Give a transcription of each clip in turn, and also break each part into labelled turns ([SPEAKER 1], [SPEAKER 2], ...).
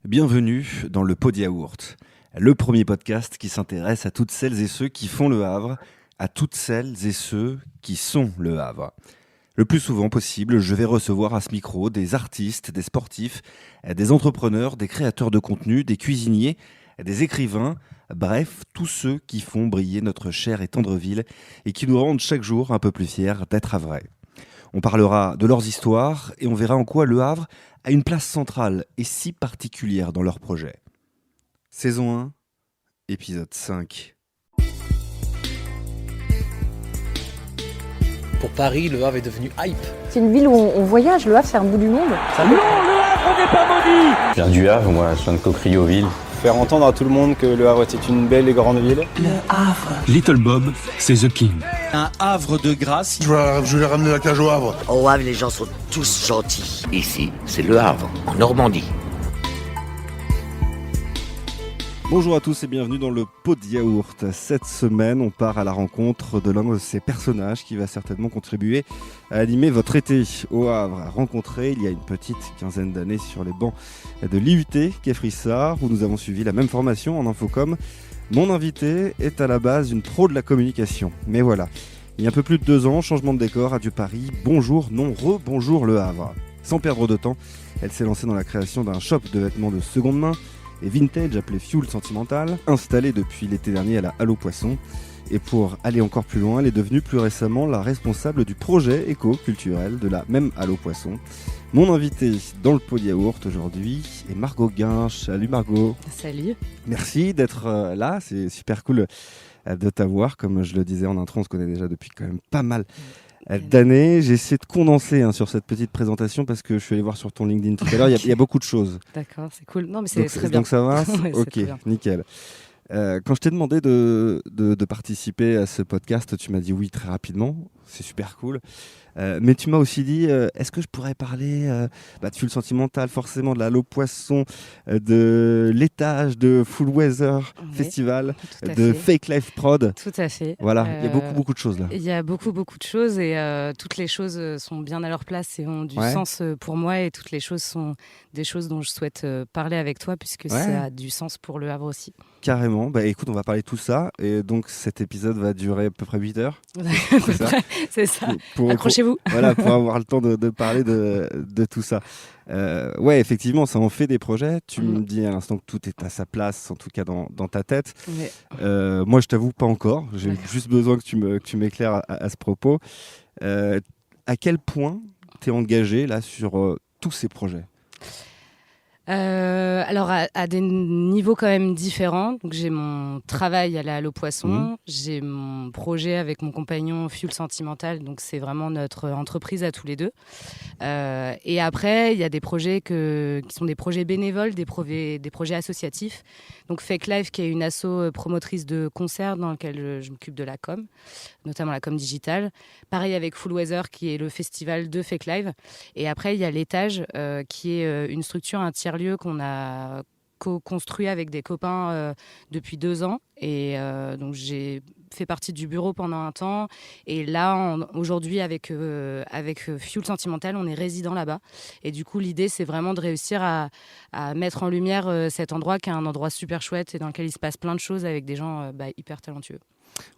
[SPEAKER 1] Bienvenue dans le Pod Yaourt, le premier podcast qui s'intéresse à toutes celles et ceux qui font le Havre, à toutes celles et ceux qui sont le Havre. Le plus souvent possible, je vais recevoir à ce micro des artistes, des sportifs, des entrepreneurs, des créateurs de contenu, des cuisiniers, des écrivains, bref, tous ceux qui font briller notre chère et tendre ville et qui nous rendent chaque jour un peu plus fiers d'être havrais. On parlera de leurs histoires et on verra en quoi le Havre a une place centrale et si particulière dans leur projet. Saison 1, épisode 5.
[SPEAKER 2] Pour Paris, Le Havre est devenu hype.
[SPEAKER 3] C'est une ville où on voyage, Le Havre c'est un bout du monde.
[SPEAKER 4] Non, le Havre n'est pas maudit.
[SPEAKER 5] Je viens du Havre, moi, je viens de Cocrioville.
[SPEAKER 6] Faire entendre à tout le monde que Le Havre était une belle et grande ville.
[SPEAKER 7] Le Havre.
[SPEAKER 8] Little Bob, c'est The King.
[SPEAKER 4] Un Havre de grâce.
[SPEAKER 9] Je vais ramener la cage au Havre.
[SPEAKER 7] Au Havre, les gens sont tous gentils. Ici, c'est Le Havre, en Normandie.
[SPEAKER 1] Bonjour à tous et bienvenue dans le Pod Yaourt. Cette semaine, on part à la rencontre de l'un de ces personnages qui va certainement contribuer à animer votre été au Havre. Rencontré il y a une petite quinzaine d'années sur les bancs de l'IUT Quai Frissard, où nous avons suivi la même formation en infocom. Mon invité est à la base une pro de la communication. Mais voilà, il y a un peu plus de 2 ans, changement de décor, adieu Paris, bonjour, non, rebonjour Le Havre. Sans perdre de temps, elle s'est lancée dans la création d'un shop de vêtements de seconde main et vintage appelé Fuel Sentimental, installé depuis l'été dernier à la Halle aux Poissons. Et pour aller encore plus loin, elle est devenue plus récemment la responsable du projet éco-culturel de la même Halle aux Poissons. Mon invité dans le Pod Yaourt aujourd'hui est Margot Guinche. Salut Margot.
[SPEAKER 3] Salut.
[SPEAKER 1] Merci d'être là, c'est super cool de t'avoir. Comme je le disais en intro, on se connaît déjà depuis quand même pas mal d'années. J'ai essayé de condenser sur cette petite présentation parce que je suis allé voir sur ton LinkedIn tout à l'heure, il y a beaucoup de choses.
[SPEAKER 3] D'accord, c'est cool. Non, mais c'est
[SPEAKER 1] Donc,
[SPEAKER 3] très bien.
[SPEAKER 1] Donc ça va.
[SPEAKER 3] Ouais, c'est
[SPEAKER 1] ok,
[SPEAKER 3] très bien.
[SPEAKER 1] nickel. Quand je t'ai demandé de participer à ce podcast, tu m'as dit oui très rapidement. C'est super cool. Mais tu m'as aussi dit, est-ce que je pourrais parler de Fuel Sentimental, forcément de la Halle aux Poissons, de l'étage de Full Weather Festival,
[SPEAKER 3] tout à
[SPEAKER 1] de
[SPEAKER 3] fait.
[SPEAKER 1] Fake Life Prod.
[SPEAKER 3] Tout à fait.
[SPEAKER 1] Voilà, il y a beaucoup de choses là.
[SPEAKER 3] Il y a beaucoup de choses et toutes les choses sont bien à leur place et ont du
[SPEAKER 1] Ouais.
[SPEAKER 3] sens pour moi et toutes les choses sont des choses dont je souhaite parler avec toi puisque ça a du sens pour Le Havre aussi.
[SPEAKER 1] Carrément. Bah écoute, on va parler de tout ça. Et donc cet épisode va durer à peu près 8 heures.
[SPEAKER 3] C'est
[SPEAKER 1] ça.
[SPEAKER 3] C'est ça.
[SPEAKER 1] Pour-
[SPEAKER 3] Accrochez-vous.
[SPEAKER 1] Voilà, pour avoir le temps de parler de tout ça. Ouais, effectivement, ça en fait des projets. Tu me dis à l'instant que tout est à sa place, en tout cas dans ta tête.
[SPEAKER 3] Ouais.
[SPEAKER 1] Moi, je t'avoue pas encore. J'ai
[SPEAKER 3] D'accord.
[SPEAKER 1] juste besoin que tu m'éclaires à ce propos. À quel point tu es engagé là sur tous ces projets?
[SPEAKER 3] Alors à des niveaux quand même différents. Donc j'ai mon travail à la Halle aux Poissons, j'ai mon projet avec mon compagnon Fuel Sentimental, donc c'est vraiment notre entreprise à tous les deux. Et après il y a des projets qui sont des projets bénévoles, des projets associatifs. Donc Fake Life qui est une asso promotrice de concerts dans lequel je m'occupe de la com, notamment la com digitale. Pareil avec Full Weather qui est le festival de Fake Live. Et après il y a l'étage qui est une structure, un tiers-lieu qu'on a co-construit avec des copains depuis 2 ans. Et donc j'ai fait partie du bureau pendant un temps. Et là, aujourd'hui, avec Fuel Sentimental, on est résident là-bas. Et du coup, l'idée, c'est vraiment de réussir à mettre en lumière cet endroit qui est un endroit super chouette et dans lequel il se passe plein de choses avec des gens hyper talentueux.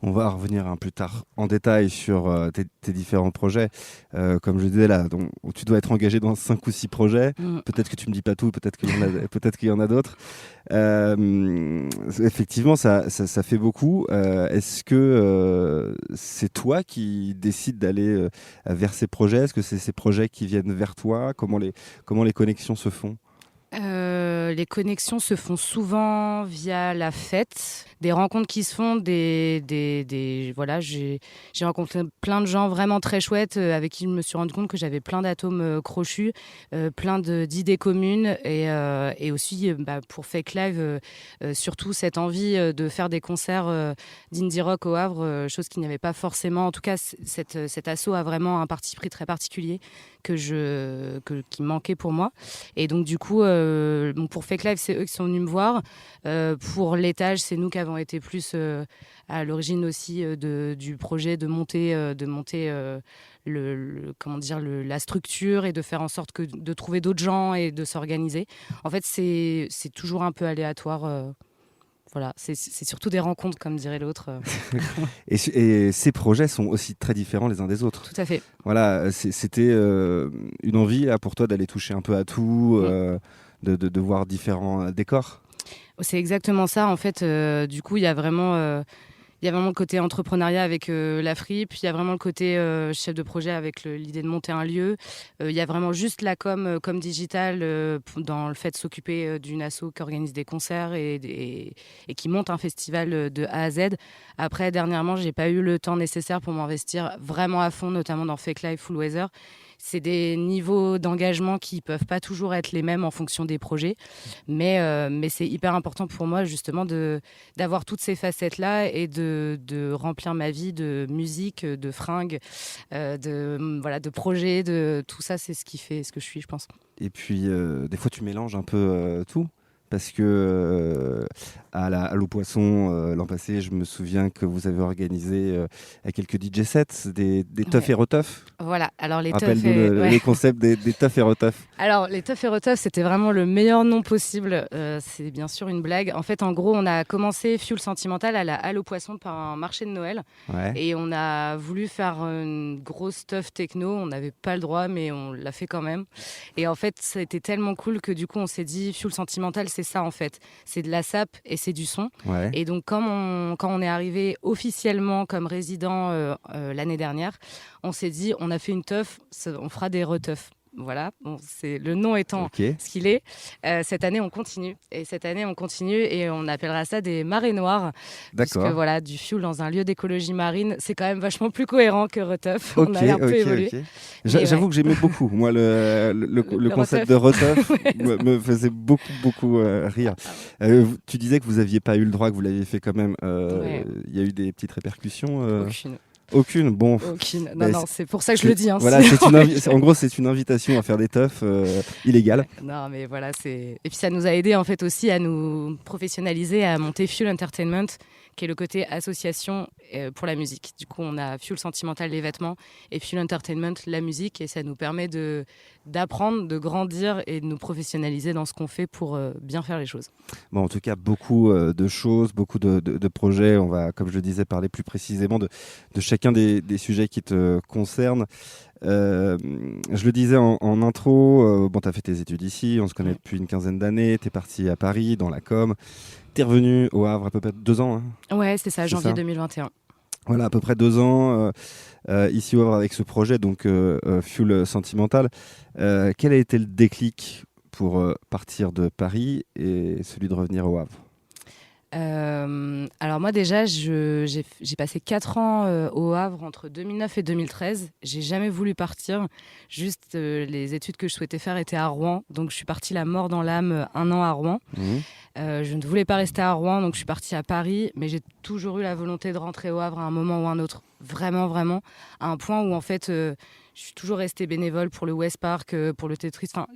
[SPEAKER 1] On va revenir plus tard en détail sur tes différents projets. Comme je disais là, donc, tu dois être engagé dans 5 ou 6 projets. Peut-être que tu me dis pas tout, peut-être qu'il y en a d'autres. Effectivement, ça fait beaucoup. Est-ce que c'est toi qui décides d'aller vers ces projets? Est-ce que c'est ces projets qui viennent vers toi? Comment les connexions se font?
[SPEAKER 3] Les connexions se font souvent via la fête, des rencontres qui se font, voilà, j'ai rencontré plein de gens vraiment très chouettes avec qui je me suis rendu compte que j'avais plein d'atomes crochus, plein d'idées communes et aussi pour Fake Live, surtout cette envie de faire des concerts d'indie rock au Havre, chose qu'il n'y avait pas forcément. En tout cas, cet asso a vraiment un parti pris très particulier qui manquait pour moi. Et donc du coup, pour Fake Live, c'est eux qui sont venus me voir. Pour l'étage, c'est nous qui avons été plus à l'origine aussi du projet de monter la structure et de faire en sorte de trouver d'autres gens et de s'organiser. En fait, c'est toujours un peu aléatoire. Voilà, c'est surtout des rencontres, comme dirait l'autre.
[SPEAKER 1] Et ces projets sont aussi très différents les uns des autres.
[SPEAKER 3] Tout à fait.
[SPEAKER 1] Voilà, c'était une envie là, pour toi d'aller toucher un peu à tout, de voir différents décors.
[SPEAKER 3] C'est exactement ça. En fait, du coup, il y a vraiment le côté entrepreneuriat avec la fripe, il y a vraiment le côté chef de projet avec l'idée de monter un lieu, il y a vraiment juste la com digital dans le fait de s'occuper d'une asso qui organise des concerts et qui monte un festival de A à Z. Après, dernièrement, j'ai pas eu le temps nécessaire pour m'investir vraiment à fond, notamment dans Fake Life Full Weather. C'est des niveaux d'engagement qui peuvent pas toujours être les mêmes en fonction des projets, mais c'est hyper important pour moi justement d'avoir toutes ces facettes-là et de remplir ma vie de musique, de fringues, de projets, de tout ça, c'est ce qui fait ce que je suis, je pense.
[SPEAKER 1] Et puis, des fois, tu mélanges un peu tout. Parce que à l'eau Poisson, l'an passé, je me souviens que vous avez organisé quelques DJ sets, des teufs et reteufs.
[SPEAKER 3] Voilà, alors les teufs.
[SPEAKER 1] Rappelle-nous les concepts des teufs et reteufs.
[SPEAKER 3] Alors, les teufs et reteufs, c'était vraiment le meilleur nom possible. C'est bien sûr une blague. En fait, en gros, on a commencé Fuel Sentimental à la Halle aux Poissons par un marché de Noël.
[SPEAKER 1] Ouais.
[SPEAKER 3] Et on a voulu faire une grosse teuf techno. On n'avait pas le droit, mais on l'a fait quand même. Et en fait, ça a été tellement cool que du coup, on s'est dit, Fuel Sentimental, c'est ça en fait. C'est de la sape et c'est du son.
[SPEAKER 1] Ouais.
[SPEAKER 3] Et donc, quand on est arrivé officiellement comme résident l'année dernière, on s'est dit, on a fait une teuf, on fera des reteufs. Voilà, bon, c'est le nom étant ce qu'il est. Cette année, on continue. Et on appellera ça des marées noires.
[SPEAKER 1] D'accord.
[SPEAKER 3] Puisque voilà, du fuel dans un lieu d'écologie marine, c'est quand même vachement plus cohérent que reteuf. On a un peu évolué.
[SPEAKER 1] J'avoue que j'aimais beaucoup. Moi, le concept de reteuf me faisait beaucoup rire. Tu disais que vous n'aviez pas eu le droit, que vous l'aviez fait quand même. Y a eu des petites répercussions Aucune. Bon.
[SPEAKER 3] Aucune. Non, c'est pour ça que je le dis. Hein,
[SPEAKER 1] voilà, en gros, c'est une invitation à faire des teufs illégales.
[SPEAKER 3] Non, mais voilà, et puis ça nous a aidé en fait aussi à nous professionnaliser, à monter Fuel Entertainment, qui est le côté association pour la musique. Du coup, on a Fuel Sentimental, les vêtements, et Fuel Entertainment, la musique, et ça nous permet d'apprendre, de grandir et de nous professionnaliser dans ce qu'on fait pour bien faire les choses.
[SPEAKER 1] Bon, en tout cas, beaucoup de choses, beaucoup de projets. On va, comme je le disais, parler plus précisément de chacun des sujets qui te concernent. Je le disais en intro, tu as fait tes études ici, on se connaît depuis une quinzaine d'années, tu es parti à Paris, dans la com, tu es revenu au Havre à peu près 2 ans. Hein.
[SPEAKER 3] Ouais, c'est ça, janvier 2021.
[SPEAKER 1] Voilà, à peu près 2 ans, ici au Havre avec ce projet, donc Fuel Sentimental. Quel a été le déclic pour partir de Paris et celui de revenir au Havre ?
[SPEAKER 3] Alors moi déjà, j'ai passé 4 ans au Havre entre 2009 et 2013. J'ai jamais voulu partir. Juste les études que je souhaitais faire étaient à Rouen. Donc je suis partie la mort dans l'âme 1 an à Rouen. Je ne voulais pas rester à Rouen, donc je suis partie à Paris. Mais j'ai toujours eu la volonté de rentrer au Havre à un moment ou un autre. Vraiment, vraiment. À un point où en fait... je suis toujours restée bénévole pour le West Park, pour le Tetris. Enfin,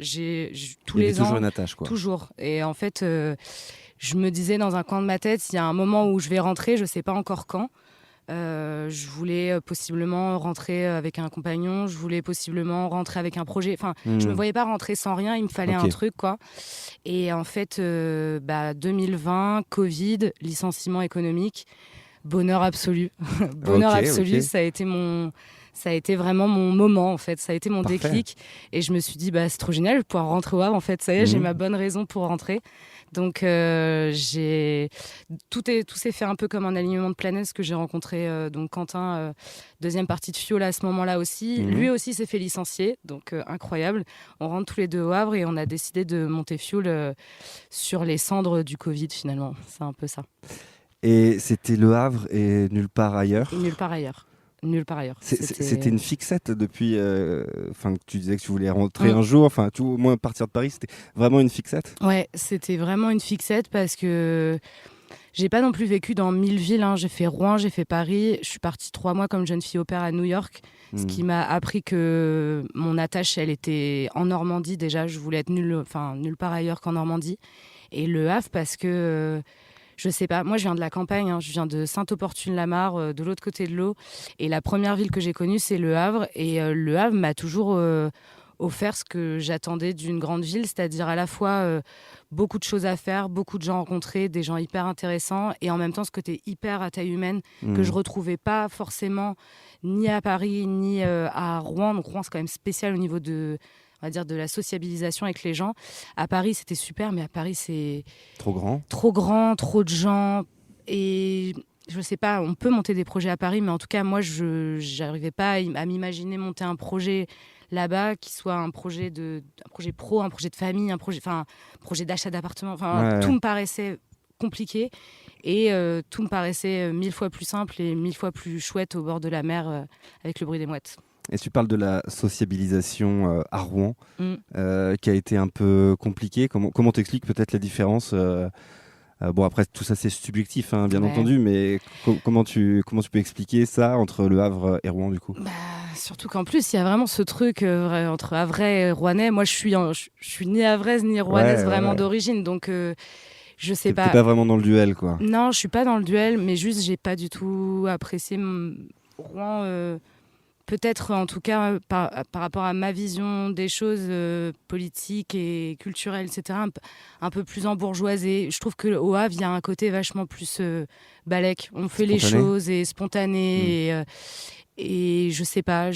[SPEAKER 3] tous les ans.
[SPEAKER 1] Toujours une attache, quoi.
[SPEAKER 3] Toujours. Et en fait, je me disais dans un coin de ma tête, il y a un moment où je vais rentrer, je ne sais pas encore quand. Je voulais possiblement rentrer avec un compagnon, je voulais possiblement rentrer avec un projet. Enfin, je me voyais pas rentrer sans rien, il me fallait un truc, quoi. Et en fait, 2020, Covid, licenciement économique, bonheur absolu. Bonheur absolu, ça a été vraiment mon moment, en fait. Ça a été mon déclic. Et je me suis dit, c'est trop génial de pouvoir rentrer au Havre, en fait. Ça y est, j'ai ma bonne raison pour rentrer. Donc, tout s'est fait un peu comme un alignement de planètes, parce que j'ai rencontré donc Quentin, deuxième partie de Fuel à ce moment-là aussi. Lui aussi s'est fait licencier, donc incroyable. On rentre tous les deux au Havre et on a décidé de monter Fuel sur les cendres du Covid, finalement. C'est un peu ça.
[SPEAKER 1] Et c'était le Havre et nulle part ailleurs ?
[SPEAKER 3] Nulle part ailleurs. Nulle part ailleurs.
[SPEAKER 1] C'était une fixette depuis. Tu disais que tu voulais rentrer un jour. Enfin, au moins partir de Paris, c'était vraiment une fixette.
[SPEAKER 3] Ouais, c'était vraiment une fixette parce que j'ai pas non plus vécu dans 1000 villes. Hein. J'ai fait Rouen, j'ai fait Paris. Je suis partie 3 mois comme jeune fille au père à New York, ce qui m'a appris que mon attache, elle était en Normandie déjà. Je voulais être nulle part ailleurs qu'en Normandie. Et le Havre parce que Je sais pas, moi je viens de la campagne, hein. Je viens de Sainte-Opportune-la-Mare, de l'autre côté de l'eau. Et la première ville que j'ai connue, c'est Le Havre. Et Le Havre m'a toujours offert ce que j'attendais d'une grande ville, c'est-à-dire à la fois beaucoup de choses à faire, beaucoup de gens rencontrés, des gens hyper intéressants, et en même temps ce côté hyper à taille humaine que je retrouvais pas forcément ni à Paris, ni à Rouen. Donc Rouen, c'est quand même spécial au niveau on va dire de la sociabilisation avec les gens. À Paris, c'était super, mais à Paris, c'est
[SPEAKER 1] Trop grand.
[SPEAKER 3] trop de gens. Et je sais pas, on peut monter des projets à Paris, mais en tout cas, moi, je n'arrivais pas à m'imaginer monter un projet là-bas qui soit un projet pro, un projet de famille, un projet d'achat d'appartement. Tout me paraissait compliqué et tout me paraissait 1000 fois plus simple et 1000 fois plus chouette au bord de la mer avec le bruit des mouettes.
[SPEAKER 1] Et tu parles de la sociabilisation à Rouen, qui a été un peu compliquée. Comment t'expliques peut-être la différence bon, après, tout ça, c'est subjectif, hein, bien entendu, mais comment tu peux expliquer ça entre Le Havre et Rouen, du coup?
[SPEAKER 3] Surtout qu'en plus, il y a vraiment ce truc entre Havrais et Rouennais. Moi, je suis ni havraise ni rouennaise vraiment d'origine, donc je sais pas.
[SPEAKER 1] T'es pas vraiment dans le duel, quoi.
[SPEAKER 3] Non, je suis pas dans le duel, mais juste, j'ai pas du tout apprécié Rouen. Peut-être, en tout cas, par rapport à ma vision des choses politiques et culturelles, etc., un peu plus embourgeoisée. Je trouve qu'au Havre, il y a un côté vachement plus balèque. On fait les choses et spontané. Et je sais pas,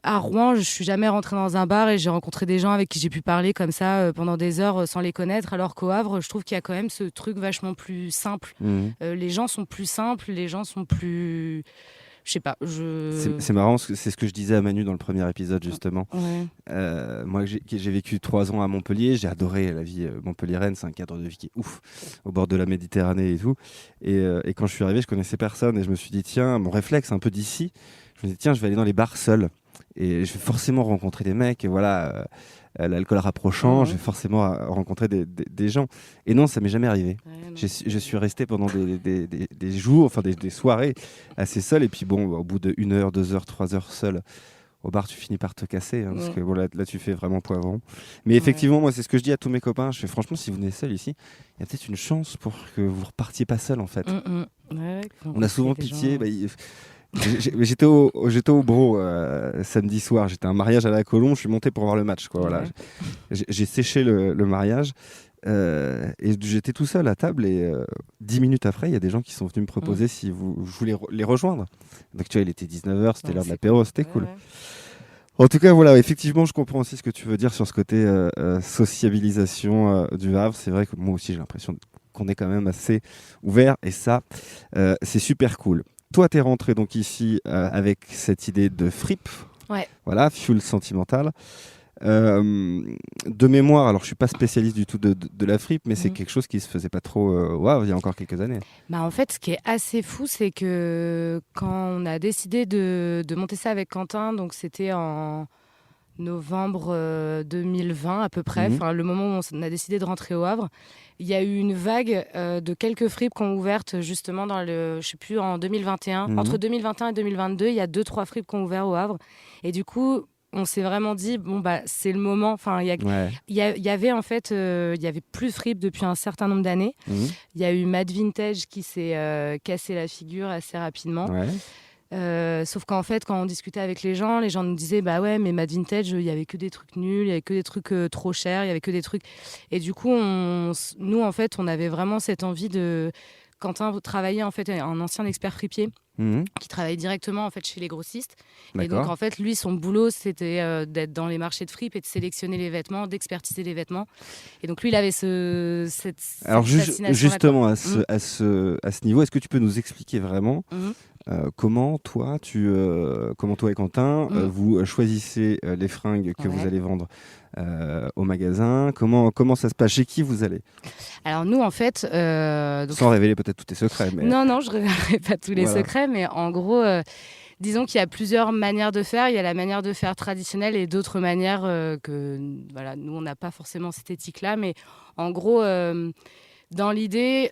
[SPEAKER 3] à Rouen, je suis jamais rentrée dans un bar et j'ai rencontré des gens avec qui j'ai pu parler comme ça pendant des heures sans les connaître, alors qu'au Havre, je trouve qu'il y a quand même ce truc vachement plus simple. Les gens sont plus simples, les gens sont plus... Je sais pas.
[SPEAKER 1] C'est marrant, c'est ce que je disais à Manu dans le premier épisode, justement.
[SPEAKER 3] Ouais.
[SPEAKER 1] Moi, j'ai vécu 3 ans à Montpellier. J'ai adoré la vie montpelliéraine. C'est un cadre de vie qui est ouf, au bord de la Méditerranée et tout. Et quand je suis arrivé, je connaissais personne. Et je me suis dit, tiens, mon réflexe un peu d'ici, je me dis, tiens, je vais aller dans les bars seul. Et je vais forcément rencontrer des mecs. Et voilà, l'alcool rapprochant, je vais forcément rencontrer des gens. Et non, ça m'est jamais arrivé. Je suis resté pendant des jours, enfin des soirées assez seul. Et puis bon, au bout de 1 heure, 2 heures, 3 heures seul au bar, tu finis par te casser. Parce que voilà, là, tu fais vraiment poivron. Mais effectivement, moi, c'est ce que je dis à tous mes copains. Je fais franchement, si vous venez seul ici, il y a peut-être une chance pour que vous repartiez pas seul, en fait. On a souvent pitié. J'étais au Bro samedi soir, j'étais à un mariage à la Colombe, je suis monté pour voir le match, quoi. Voilà. J'ai séché le mariage et j'étais tout seul à table et 10 minutes après il y a des gens qui sont venus me proposer si je voulais les rejoindre. Donc tu vois, il était 19h, c'était l'heure de l'apéro, c'était cool. En tout cas, voilà, effectivement, je comprends aussi ce que tu veux dire sur ce côté sociabilisation du Havre. C'est vrai que moi aussi j'ai l'impression qu'on est quand même assez ouvert et ça, c'est super cool. Toi, t'es rentré donc ici avec cette idée de fripe. Voilà, fuel sentimental. De mémoire, alors je suis pas spécialiste du tout de la fripe, mais c'est quelque chose qui se faisait pas trop il y a encore quelques années.
[SPEAKER 3] En fait, ce qui est assez fou, c'est que quand on a décidé de monter ça avec Quentin, donc c'était en novembre 2020 à peu près, le moment où on a décidé de rentrer au Havre, il y a eu une vague de quelques fripes qui ont ouvertes justement en 2021. Entre 2021 et 2022, il y a 2-3 fripes qui ont ouvert au Havre. Et du coup, on s'est vraiment dit, c'est le moment. Enfin, il y avait en fait, il y avait plus de fripes depuis un certain nombre d'années. Il y a eu Mad Vintage qui s'est cassé la figure assez rapidement. Sauf qu'en fait, quand on discutait avec les gens nous disaient mais Mad Vintage, il y avait que des trucs nuls, il y avait que des trucs trop chers, il y avait que des trucs. Et du coup, nous en fait, on avait vraiment cette envie de. Quentin travaillait en fait un ancien expert fripier qui travaillait directement en fait chez les grossistes. Et donc en fait, lui, son boulot, c'était d'être dans les marchés de fripes et de sélectionner les vêtements, d'expertiser les vêtements. Et donc lui, il avait cette
[SPEAKER 1] Alors
[SPEAKER 3] fascination
[SPEAKER 1] justement à ce niveau, est-ce que tu peux nous expliquer vraiment comment toi et Quentin vous choisissez les fringues que vous allez vendre au magasin, comment ça se passe, chez qui vous allez?
[SPEAKER 3] Alors nous en fait
[SPEAKER 1] sans révéler peut-être tous tes secrets, mais...
[SPEAKER 3] non, je révélerai pas tous les secrets, mais en gros disons qu'il y a plusieurs manières de faire. Il y a la manière de faire traditionnelle et d'autres manières que nous on n'a pas forcément cette éthique là, mais en gros Dans l'idée,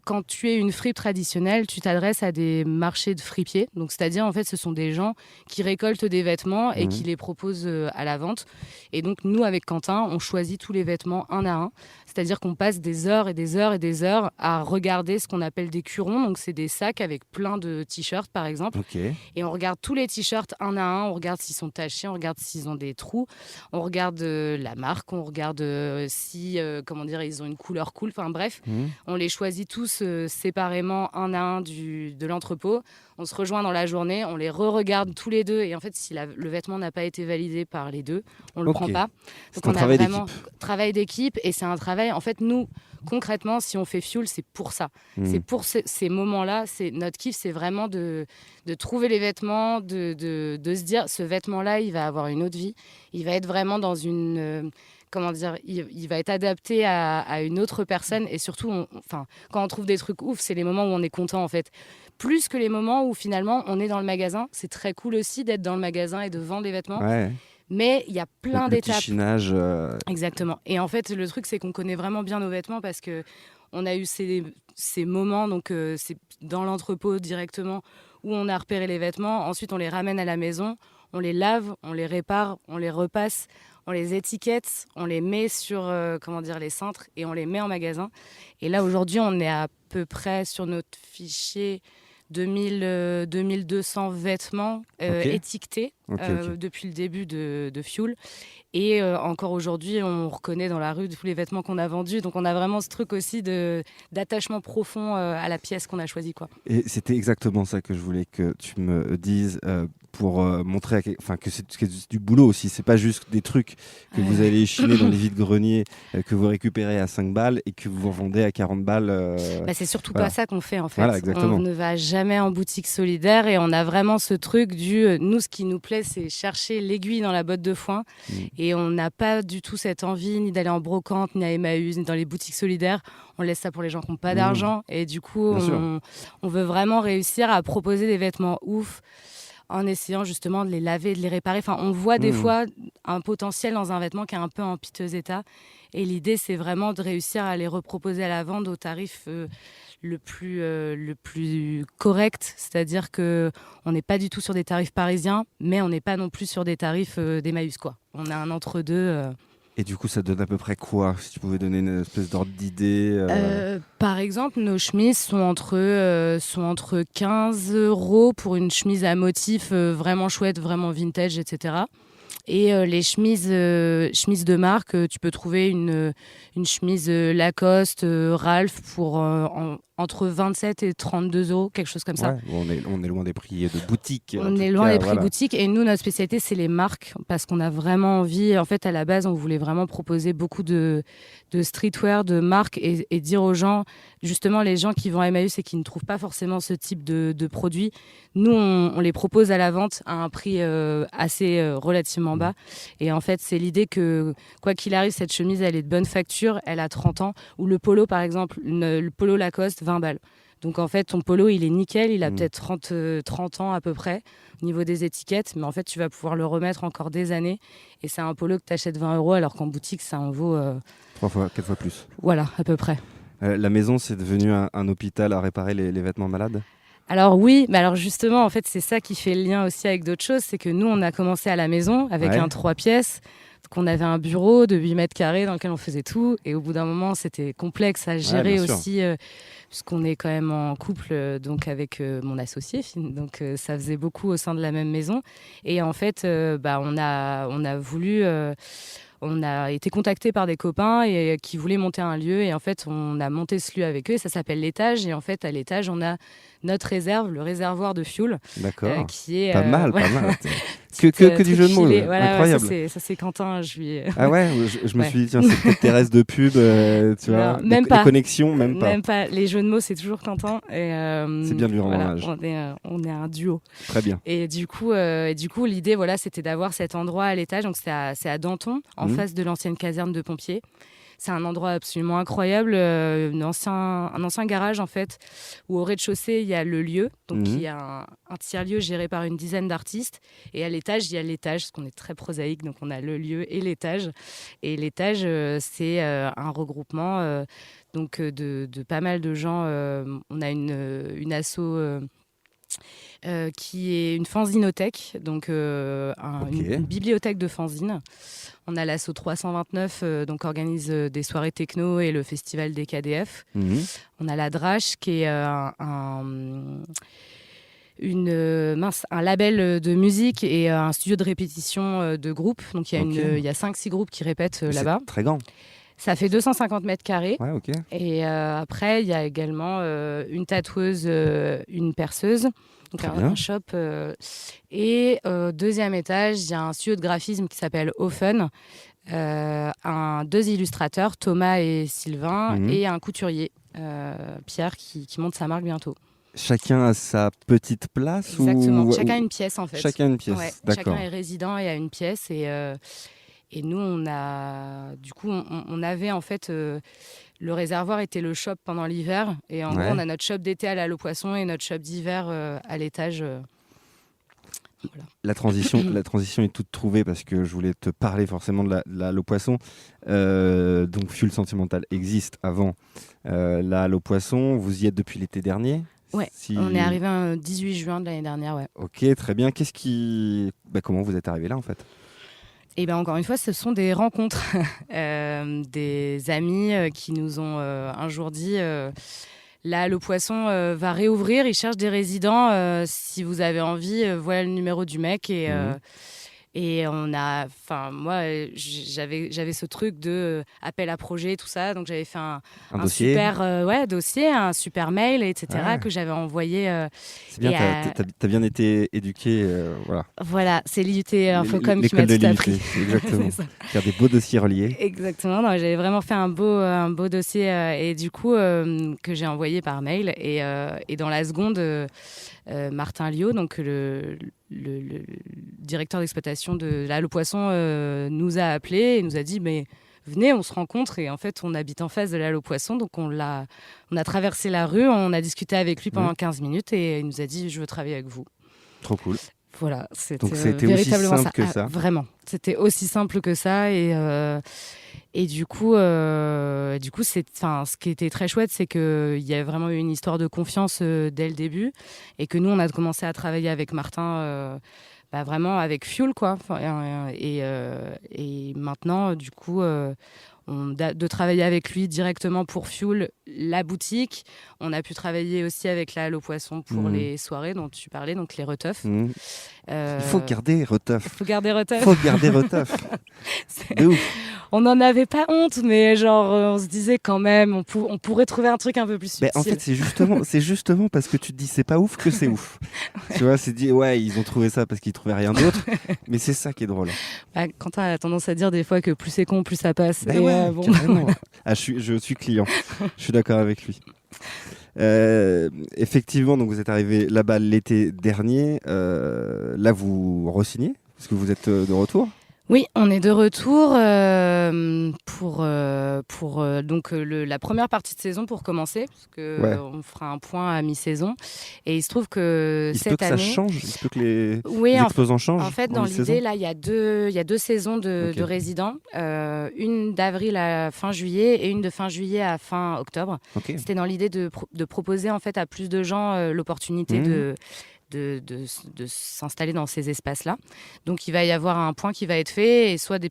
[SPEAKER 3] quand tu es une fripe traditionnelle, tu t'adresses à des marchés de fripiers. Donc, c'est-à-dire, en fait, ce sont des gens qui récoltent des vêtements et qui les proposent à la vente. Et donc, nous, avec Quentin, on choisit tous les vêtements un à un. C'est-à-dire qu'on passe des heures et des heures et des heures à regarder ce qu'on appelle des curons. Donc, c'est des sacs avec plein de t-shirts, par exemple.
[SPEAKER 1] Ok.
[SPEAKER 3] Et on regarde tous les t-shirts un à un. On regarde s'ils sont tachés, on regarde s'ils ont des trous. On regarde la marque, on regarde si, ils ont une couleur cool. Enfin, bref. On les choisit tous séparément un à un de l'entrepôt. On se rejoint dans la journée, on les re-regarde tous les deux. Et en fait, si le vêtement n'a pas été validé par les deux, on ne le prend pas.
[SPEAKER 1] C'est
[SPEAKER 3] Donc
[SPEAKER 1] un
[SPEAKER 3] on a
[SPEAKER 1] travail
[SPEAKER 3] vraiment
[SPEAKER 1] d'équipe.
[SPEAKER 3] travail d'équipe. Et c'est un travail, en fait, nous, concrètement, si on fait Fuel, c'est pour ça. C'est pour ces moments-là. Notre kiff, c'est vraiment de trouver les vêtements, de se dire, ce vêtement-là, il va avoir une autre vie. Il va être vraiment dans une... il va être adapté à une autre personne. Et surtout, quand on trouve des trucs ouf, c'est les moments où on est content, en fait. Plus que les moments où, finalement, on est dans le magasin. C'est très cool aussi d'être dans le magasin et de vendre les vêtements.
[SPEAKER 1] Ouais.
[SPEAKER 3] Mais il y a plein
[SPEAKER 1] Le petit
[SPEAKER 3] d'étapes.
[SPEAKER 1] chinage.
[SPEAKER 3] Exactement. Et en fait, le truc, c'est qu'on connaît vraiment bien nos vêtements parce qu'on a eu ces moments, donc c'est dans l'entrepôt directement, où on a repéré les vêtements. Ensuite, on les ramène à la maison, on les lave, on les répare, on les repasse, on les étiquette, on les met sur les cintres et on les met en magasin. Et là, aujourd'hui, on est à peu près sur notre fichier 2200 vêtements étiquetés depuis le début de Fuel. Et encore aujourd'hui, on reconnaît dans la rue tous les vêtements qu'on a vendus. Donc, on a vraiment ce truc aussi d'attachement profond à la pièce qu'on a choisie, quoi.
[SPEAKER 1] Et c'était exactement ça que je voulais que tu me dises pour montrer que c'est du boulot aussi. C'est pas juste des trucs que vous allez chiner dans les vides-greniers que vous récupérez à 5 balles et que vous revendez à 40 balles.
[SPEAKER 3] C'est surtout pas ça qu'on fait, en fait.
[SPEAKER 1] Voilà, exactement.
[SPEAKER 3] On ne va jamais en boutique solidaire et on a vraiment ce truc nous, ce qui nous plaît, c'est chercher l'aiguille dans la botte de foin. Et on n'a pas du tout cette envie ni d'aller en brocante, ni à Emmaüs, ni dans les boutiques solidaires. On laisse ça pour les gens qui n'ont pas d'argent. Et du coup, on veut vraiment réussir à proposer des vêtements ouf en essayant justement de les laver, de les réparer. Enfin, on voit des fois un potentiel dans un vêtement qui est un peu en piteux état. Et l'idée, c'est vraiment de réussir à les reproposer à la vente au tarif le plus correct. C'est-à-dire qu'on n'est pas du tout sur des tarifs parisiens, mais on n'est pas non plus sur des tarifs d'Emmaüs, quoi. On a un entre-deux.
[SPEAKER 1] Et du coup, ça donne à peu près quoi, si tu pouvais donner une espèce d'ordre d'idée
[SPEAKER 3] Par exemple, nos chemises sont entre 15 € pour une chemise à motif vraiment chouette, vraiment vintage, etc. Et les chemises de marque, tu peux trouver une chemise Lacoste, Ralph pour entre 27 et 32 €, quelque chose comme ça.
[SPEAKER 1] Ouais, on est loin des prix de boutique.
[SPEAKER 3] On est loin des prix boutique. Et nous, notre spécialité, c'est les marques, parce qu'on a vraiment envie. En fait, à la base, on voulait vraiment proposer beaucoup de streetwear, de marques, et dire aux gens, justement, les gens qui vont à Emmaüs et qui ne trouvent pas forcément ce type de produits, nous, on les propose à la vente à un prix assez relativement bas. Et en fait, c'est l'idée que, quoi qu'il arrive, cette chemise, elle est de bonne facture, elle a 30 ans. Ou le polo, par exemple, le polo Lacoste, 20 balles. Donc en fait, ton polo, il est nickel, il a peut-être 30 ans à peu près au niveau des étiquettes, mais en fait, tu vas pouvoir le remettre encore des années. Et c'est un polo que tu achètes 20 €, alors qu'en boutique, ça en vaut...
[SPEAKER 1] 4 fois plus.
[SPEAKER 3] Voilà, à peu près.
[SPEAKER 1] La maison, c'est devenu un hôpital à réparer les vêtements malades ?
[SPEAKER 3] Alors oui, mais alors justement, en fait, c'est ça qui fait le lien aussi avec d'autres choses, c'est que nous, on a commencé à la maison avec un 3 pièces. Donc on avait un bureau de 8 mètres carrés dans lequel on faisait tout. Et au bout d'un moment, c'était complexe à gérer aussi, puisqu'on est quand même en couple donc avec mon associé. Donc ça faisait beaucoup au sein de la même maison. Et en fait, on a voulu... on a été contacté par des copains qui voulaient monter un lieu. Et en fait, on a monté ce lieu avec eux. Ça s'appelle l'Étage. Et en fait, à l'Étage, on a notre réserve, le réservoir de Fuel.
[SPEAKER 1] D'accord.
[SPEAKER 3] Qui est,
[SPEAKER 1] pas mal. Que du jeu de mots.
[SPEAKER 3] Voilà,
[SPEAKER 1] incroyable.
[SPEAKER 3] ça, c'est Quentin.
[SPEAKER 1] Ah ouais, je me suis dit, tiens, c'est peut-être Thérèse de pub. Tu vois,
[SPEAKER 3] même pas.
[SPEAKER 1] Les connexions, même pas.
[SPEAKER 3] Même pas. Les jeux de mots, c'est toujours Quentin. Et,
[SPEAKER 1] c'est bien du remplage.
[SPEAKER 3] On est un duo.
[SPEAKER 1] Très bien.
[SPEAKER 3] Et du coup, l'idée, c'était d'avoir cet endroit à l'Étage. Donc, c'est à Danton, en face de l'ancienne caserne de pompiers. C'est un endroit absolument incroyable, un ancien garage en fait, où au rez-de-chaussée il y a le lieu, donc il y a un tiers-lieu géré par une dizaine d'artistes, et à l'étage il y a l'étage, parce qu'on est très prosaïque, donc on a le lieu et l'étage. Et l'étage, c'est un regroupement donc de pas mal de gens. On a une asso qui est une fanzinothèque, donc une bibliothèque de fanzines. On a l'asso 329, donc organise des soirées techno et le festival des KDF. On a la Drache, qui est un label de musique et un studio de répétition de groupes. Donc il y a 5-6 groupes qui répètent là-bas.
[SPEAKER 1] C'est très grand.
[SPEAKER 3] Ça fait 250 mètres carrés.
[SPEAKER 1] Ouais, ok.
[SPEAKER 3] Et après, il y a également une tatoueuse, une perceuse, donc un shop. Et au deuxième étage, il y a un studio de graphisme qui s'appelle Offen, deux illustrateurs, Thomas et Sylvain, et un couturier, Pierre, qui monte sa marque bientôt.
[SPEAKER 1] Chacun a sa petite place.
[SPEAKER 3] Exactement, chacun a une pièce en fait.
[SPEAKER 1] Chacun a une pièce,
[SPEAKER 3] ouais,
[SPEAKER 1] d'accord.
[SPEAKER 3] Chacun est résident et a une pièce. Et nous, on avait en fait, le réservoir était le shop pendant l'hiver. Et en gros, on a notre shop d'été à l'Allo Poisson et notre shop d'hiver à l'étage. Voilà.
[SPEAKER 1] La transition est toute trouvée parce que je voulais te parler forcément de l'Allo Poisson. Donc Fuel Sentimental existe avant l'Allo Poisson. Vous y êtes depuis l'été dernier?
[SPEAKER 3] Ouais, on est arrivé le 18 juin de l'année dernière. Ouais.
[SPEAKER 1] Ok, très bien. Comment vous êtes arrivé là en fait?
[SPEAKER 3] Et bien encore une fois, ce sont des rencontres, des amis qui nous ont un jour dit là, le Poisson va réouvrir, il cherche des résidents. Si vous avez envie, voilà le numéro du mec. Et on a, moi, j'avais ce truc de appel à projet, tout ça. Donc j'avais fait un
[SPEAKER 1] dossier.
[SPEAKER 3] Super dossier, un super mail, etc. que j'avais envoyé.
[SPEAKER 1] C'est bien, t'as bien été éduqué, voilà.
[SPEAKER 3] Voilà, c'est l'IUT Infocom qui m'a tout appris.
[SPEAKER 1] Exactement. Faire des beaux dossiers reliés.
[SPEAKER 3] Exactement. Non, j'avais vraiment fait un beau dossier et du coup que j'ai envoyé par mail et dans la seconde. Martin Liot, donc le directeur d'exploitation de l'Allo Poisson, nous a appelés et nous a dit mais venez, on se rencontre. Et en fait, on habite en face de l'Allo Poisson, donc on a traversé la rue, on a discuté avec lui pendant 15 minutes et il nous a dit je veux travailler avec vous.
[SPEAKER 1] Trop cool.
[SPEAKER 3] Voilà,
[SPEAKER 1] donc c'était véritablement aussi simple que ça.
[SPEAKER 3] Vraiment, c'était aussi simple que ça et du coup, ce qui était très chouette, c'est qu'il y a vraiment eu une histoire de confiance dès le début et que nous, on a commencé à travailler avec Martin, vraiment avec Fuel, quoi. Et maintenant, du coup, de travailler avec lui directement pour Fuel, la boutique. On a pu travailler aussi avec la Allo Poisson pour les soirées dont tu parlais, donc les reteufs.
[SPEAKER 1] Il faut garder reteuf.
[SPEAKER 3] Faut garder reteuf.
[SPEAKER 1] De ouf.
[SPEAKER 3] On n'en avait pas honte, mais genre, on se disait quand même, on pourrait trouver un truc un peu plus subtil.
[SPEAKER 1] En fait, c'est justement parce que tu te dis c'est pas ouf que c'est ouf. Tu vois, c'est dit, ils ont trouvé ça parce qu'ils trouvaient rien d'autre. Mais c'est ça qui est drôle.
[SPEAKER 3] Quentin a tendance à dire des fois que plus c'est con, plus ça passe.
[SPEAKER 1] Carrément. Je suis client. Je suis d'accord avec lui. Effectivement, donc vous êtes arrivé là-bas l'été dernier. Là, vous re-signez parce que vous êtes de retour.
[SPEAKER 3] Oui, on est de retour pour donc la première partie de saison pour commencer, parce que on fera un point à mi-saison. Et il se trouve que cette année,
[SPEAKER 1] ça change. Il se peut que les exposants changent.
[SPEAKER 3] En fait, dans l'idée, là, il y a deux saisons de résidents, une d'avril à fin juillet et une de fin juillet à fin octobre. C'était dans l'idée de proposer en fait à plus de gens l'opportunité de s'installer dans ces espaces-là. Donc, il va y avoir un point qui va être fait et soit des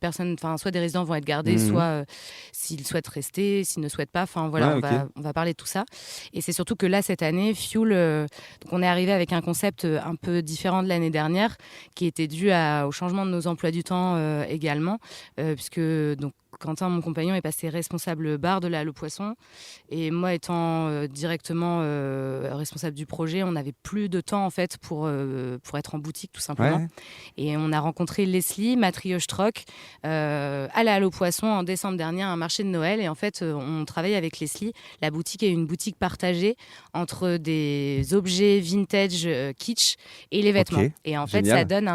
[SPEAKER 3] résidents vont être gardés, soit s'ils souhaitent rester, s'ils ne souhaitent pas. On va parler de tout ça. Et c'est surtout que là, cette année, Fuel, donc on est arrivé avec un concept un peu différent de l'année dernière qui était dû au changement de nos emplois du temps également, puisque donc Quentin, mon compagnon, est passé responsable bar de l'Allo Poisson. Et moi, étant directement responsable du projet, on n'avait plus de temps en fait pour être en boutique, tout simplement. Ouais. Et on a rencontré Leslie, matrioche troc, à l'Allo Poisson en décembre dernier, à un marché de Noël. Et en fait, on travaille avec Leslie. La boutique est une boutique partagée entre des objets vintage kitsch et les vêtements. Et en fait, ça donne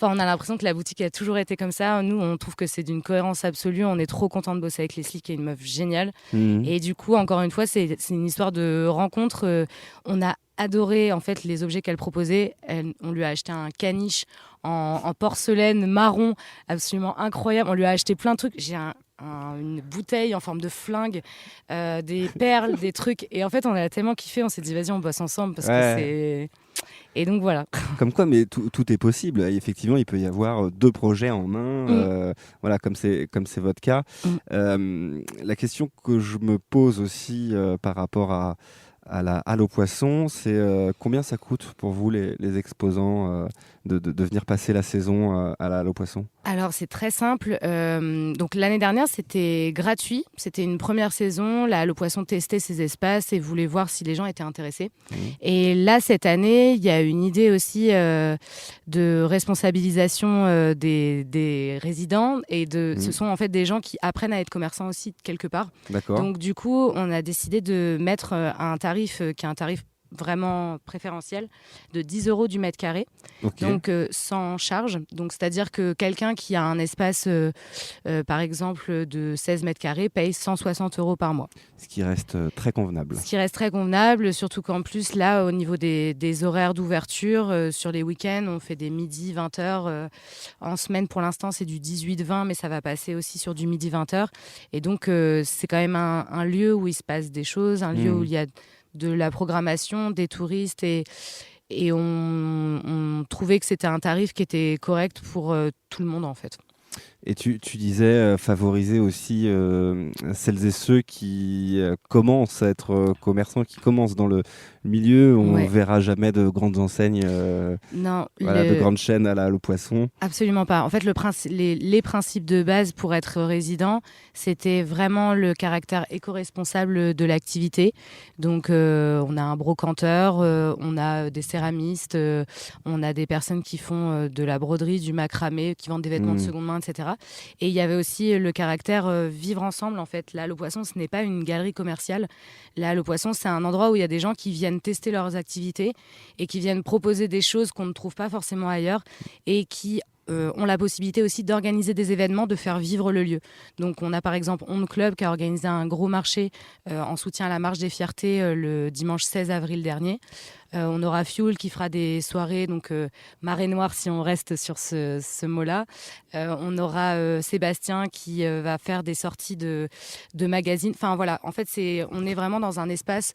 [SPEAKER 3] Enfin, on a l'impression que la boutique a toujours été comme ça. Nous, on trouve que c'est d'une cohérence absolue. On est trop content de bosser avec Leslie, qui est une meuf géniale. Et du coup, encore une fois, c'est une histoire de rencontre. On a adoré en fait les objets qu'elle proposait. On lui a acheté un caniche en porcelaine marron, absolument incroyable. On lui a acheté plein de trucs. J'ai une bouteille en forme de flingue, des perles, des trucs. Et en fait, on a tellement kiffé. On s'est dit, vas-y, on bosse ensemble parce que c'est... Et donc voilà.
[SPEAKER 1] Comme quoi, mais tout est possible. Et effectivement, il peut y avoir 2 projets en un, voilà, comme c'est votre cas. La question que je me pose aussi par rapport à la Halle aux Poissons, c'est combien ça coûte pour vous, les exposants, de venir passer la saison à la Halle aux Poissons?
[SPEAKER 3] Alors, c'est très simple. Donc, l'année dernière, c'était gratuit. C'était une première saison. La Halle aux Poissons testait ses espaces et voulait voir si les gens étaient intéressés. Et là, cette année, il y a une idée aussi de responsabilisation des résidents. Et ce sont en fait des gens qui apprennent à être commerçants aussi, quelque part.
[SPEAKER 1] D'accord.
[SPEAKER 3] Donc, du coup, on a décidé de mettre un tarif qui est un tarif vraiment préférentiel de 10 € du mètre carré, donc sans charge. Donc, c'est-à-dire que quelqu'un qui a un espace, par exemple, de 16 mètres carrés paye 160 € par mois.
[SPEAKER 1] Ce qui reste très convenable.
[SPEAKER 3] Ce qui reste très convenable, surtout qu'en plus, là, au niveau des horaires d'ouverture, sur les week-ends, on fait des midi 20h. En semaine, pour l'instant, c'est du 18-20, mais ça va passer aussi sur du midi 20h. Et donc, c'est quand même un lieu où il se passe des choses, un lieu où il y a de la programmation, des touristes et on trouvait que c'était un tarif qui était correct pour tout le monde en fait.
[SPEAKER 1] Et tu disais favoriser aussi celles et ceux qui commencent à être commerçants, qui commencent dans le milieu. On ne verra jamais de grandes enseignes, de grandes chaînes à la Halle aux Poissons.
[SPEAKER 3] Absolument pas. En fait, les principes de base pour être résident, c'était vraiment le caractère éco-responsable de l'activité. Donc, on a un brocanteur, on a des céramistes, on a des personnes qui font de la broderie, du macramé, qui vendent des vêtements de seconde main, etc. Et il y avait aussi le caractère vivre ensemble. En fait, la Halle aux Poissons, ce n'est pas une galerie commerciale. La Halle aux Poissons, c'est un endroit où il y a des gens qui viennent tester leurs activités et qui viennent proposer des choses qu'on ne trouve pas forcément ailleurs et qui ont la possibilité aussi d'organiser des événements, de faire vivre le lieu. Donc on a par exemple On Club qui a organisé un gros marché en soutien à la Marche des Fiertés le dimanche 16 avril dernier. On aura Fuel qui fera des soirées, donc marée noire si on reste sur ce mot-là. On aura Sébastien qui va faire des sorties de magazines. Enfin voilà, en fait on est vraiment dans un espace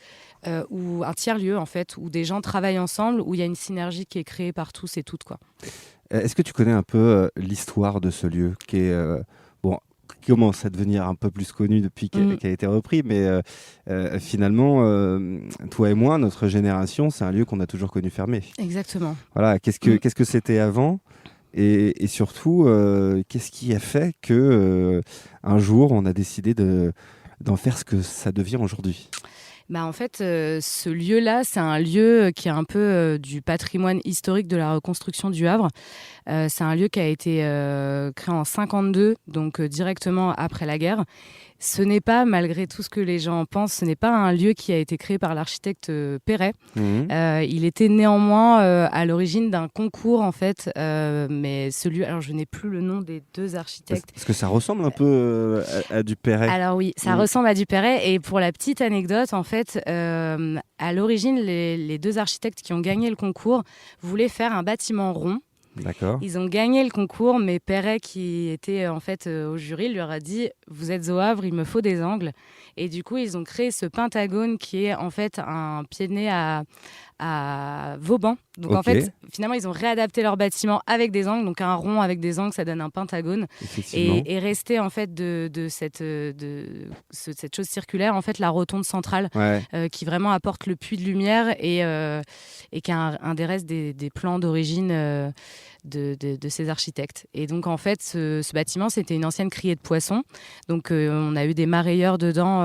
[SPEAKER 3] où un tiers-lieu en fait, où des gens travaillent ensemble, où il y a une synergie qui est créée par tous et toutes quoi.
[SPEAKER 1] Est-ce que tu connais un peu l'histoire de ce lieu qui est qui commence à devenir un peu plus connu depuis qu'il a été repris, mais finalement, toi et moi, notre génération, c'est un lieu qu'on a toujours connu fermé.
[SPEAKER 3] Exactement.
[SPEAKER 1] Voilà, qu'est-ce que c'était avant et surtout, qu'est-ce qui a fait que un jour, on a décidé d'en faire ce que ça devient aujourd'hui?
[SPEAKER 3] En fait, ce lieu-là, c'est un lieu qui est un peu du patrimoine historique de la reconstruction du Havre. C'est un lieu qui a été créé en 52, donc directement après la guerre. Ce n'est pas, malgré tout ce que les gens pensent, ce n'est pas un lieu qui a été créé par l'architecte Perret. Il était néanmoins à l'origine d'un concours, en fait. Mais ce lieu, alors je n'ai plus le nom des deux architectes.
[SPEAKER 1] Parce que ça ressemble un peu à du Perret.
[SPEAKER 3] Alors oui, ça ressemble à du Perret. Et pour la petite anecdote, en fait, à l'origine, les deux architectes qui ont gagné le concours voulaient faire un bâtiment rond.
[SPEAKER 1] D'accord.
[SPEAKER 3] Ils ont gagné le concours, mais Perret, qui était en fait au jury, leur a dit « Vous êtes au Havre, il me faut des angles ». Et du coup, ils ont créé ce pentagone qui est en fait un pied de nez à Vauban. Donc en fait, finalement, ils ont réadapté leur bâtiment avec des angles. Donc un rond avec des angles, ça donne un pentagone. Et resté en fait de cette chose circulaire, en fait, la rotonde centrale qui vraiment apporte le puits de lumière et qui est un des restes des plans d'origine de ces architectes. Et donc en fait, ce bâtiment, c'était une ancienne criée de poissons. Donc on a eu des marailleurs dedans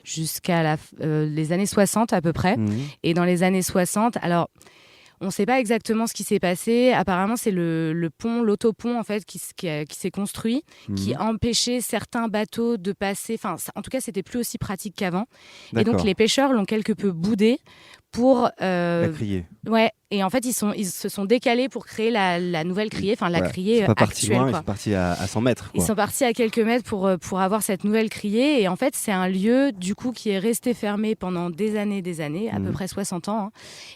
[SPEAKER 3] jusqu'à les années 60 à peu près. Et dans les années 60, alors on ne sait pas exactement ce qui s'est passé. Apparemment, c'est le pont, l'autopont en fait, qui s'est construit, qui empêchait certains bateaux de passer. Enfin, en tout cas, c'était plus aussi pratique qu'avant. Et donc, les pêcheurs l'ont quelque peu boudé pour
[SPEAKER 1] La criée.
[SPEAKER 3] ouais, et en fait ils se sont décalés pour créer la nouvelle criée, enfin la criée
[SPEAKER 1] Ils sont pas partis
[SPEAKER 3] actuelle,
[SPEAKER 1] loin,
[SPEAKER 3] quoi.
[SPEAKER 1] ils sont partis à 100 mètres.
[SPEAKER 3] Ils
[SPEAKER 1] Quoi.
[SPEAKER 3] sont partis à quelques mètres pour avoir cette nouvelle criée. Et en fait, c'est un lieu, du coup, qui est resté fermé pendant des années, à peu près 60 ans. Hein.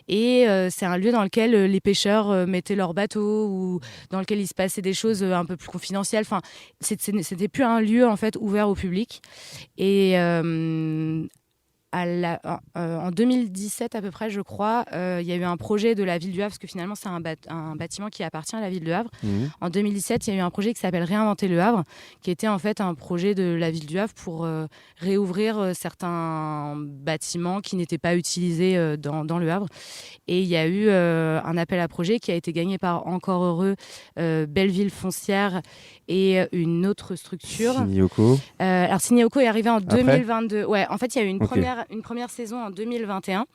[SPEAKER 3] Et c'est un lieu dans lequel les pêcheurs mettaient leurs bateaux ou dans lequel il se passait des choses un peu plus confidentielles. Enfin, c'était plus un lieu, en fait, ouvert au public. Et en 2017 à peu près, je crois, il y a eu un projet de la ville du Havre, parce que finalement c'est un bâtiment qui appartient à la ville du Havre. En 2017, il y a eu un projet qui s'appelle Réinventer le Havre, qui était en fait un projet de la ville du Havre pour réouvrir certains bâtiments qui n'étaient pas utilisés dans le Havre. Et il y a eu un appel à projet qui a été gagné par Encore Heureux, Belleville Foncière et une autre structure.
[SPEAKER 1] Signioko.
[SPEAKER 3] Alors Signioko est arrivé en
[SPEAKER 1] Après
[SPEAKER 3] 2022. Ouais, en fait, il y a eu une première saison en 2021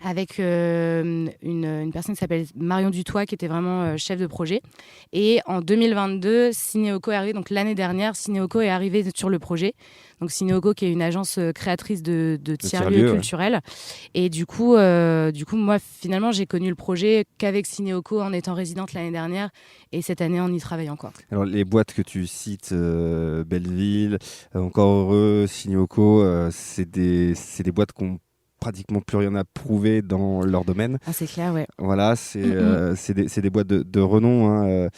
[SPEAKER 3] avec une personne qui s'appelle Marion Dutoit qui était vraiment chef de projet. Et en 2022, Signioko est arrivé. Donc l'année dernière, Signioko est arrivé sur le projet. Donc Signioko qui est une agence créatrice de tiers-lieux culturels. Ouais. Et du coup, moi, finalement, j'ai connu le projet qu'avec Signioko en étant résidente l'année dernière. Et cette année, on y travaille encore.
[SPEAKER 1] Alors, les boîtes que tu cites, Belleville, Encore Heureux, Signioko, c'est des boîtes qui ont pratiquement plus rien à prouver dans leur domaine.
[SPEAKER 3] Ah, c'est clair, ouais.
[SPEAKER 1] Voilà, c'est des boîtes de renom. Hein.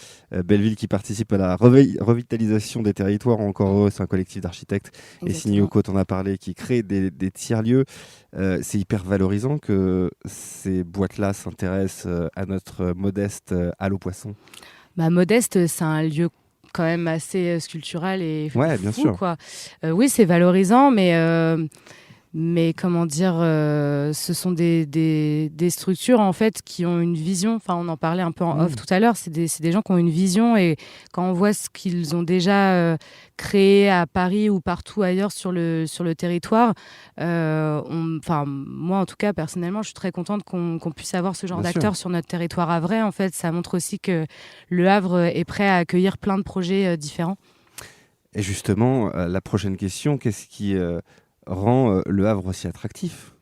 [SPEAKER 1] Belleville qui participe à la revitalisation des territoires. Encore Heureux, c'est un collectif d'architectes. Exactement. Et Signioko, t'en as parlé, qui crée des tiers-lieux. C'est hyper valorisant que ces boîtes-là s'intéressent à notre Modeste Allo Poisson.
[SPEAKER 3] Bah, Modeste, c'est un lieu quand même assez sculptural et
[SPEAKER 1] ouais,
[SPEAKER 3] fou,
[SPEAKER 1] bien sûr.
[SPEAKER 3] Quoi. Oui, c'est valorisant, mais comment dire, ce sont des structures en fait qui ont une vision. Enfin, on en parlait un peu en off tout à l'heure. C'est des gens qui ont une vision, et quand on voit ce qu'ils ont déjà créé à Paris ou partout ailleurs sur le territoire, moi en tout cas personnellement, je suis très contente qu'on puisse avoir ce genre d'acteurs sur notre territoire havrais. En fait, ça montre aussi que le Havre est prêt à accueillir plein de projets différents.
[SPEAKER 1] Et justement, la prochaine question, qu'est-ce qui rend le Havre aussi attractif?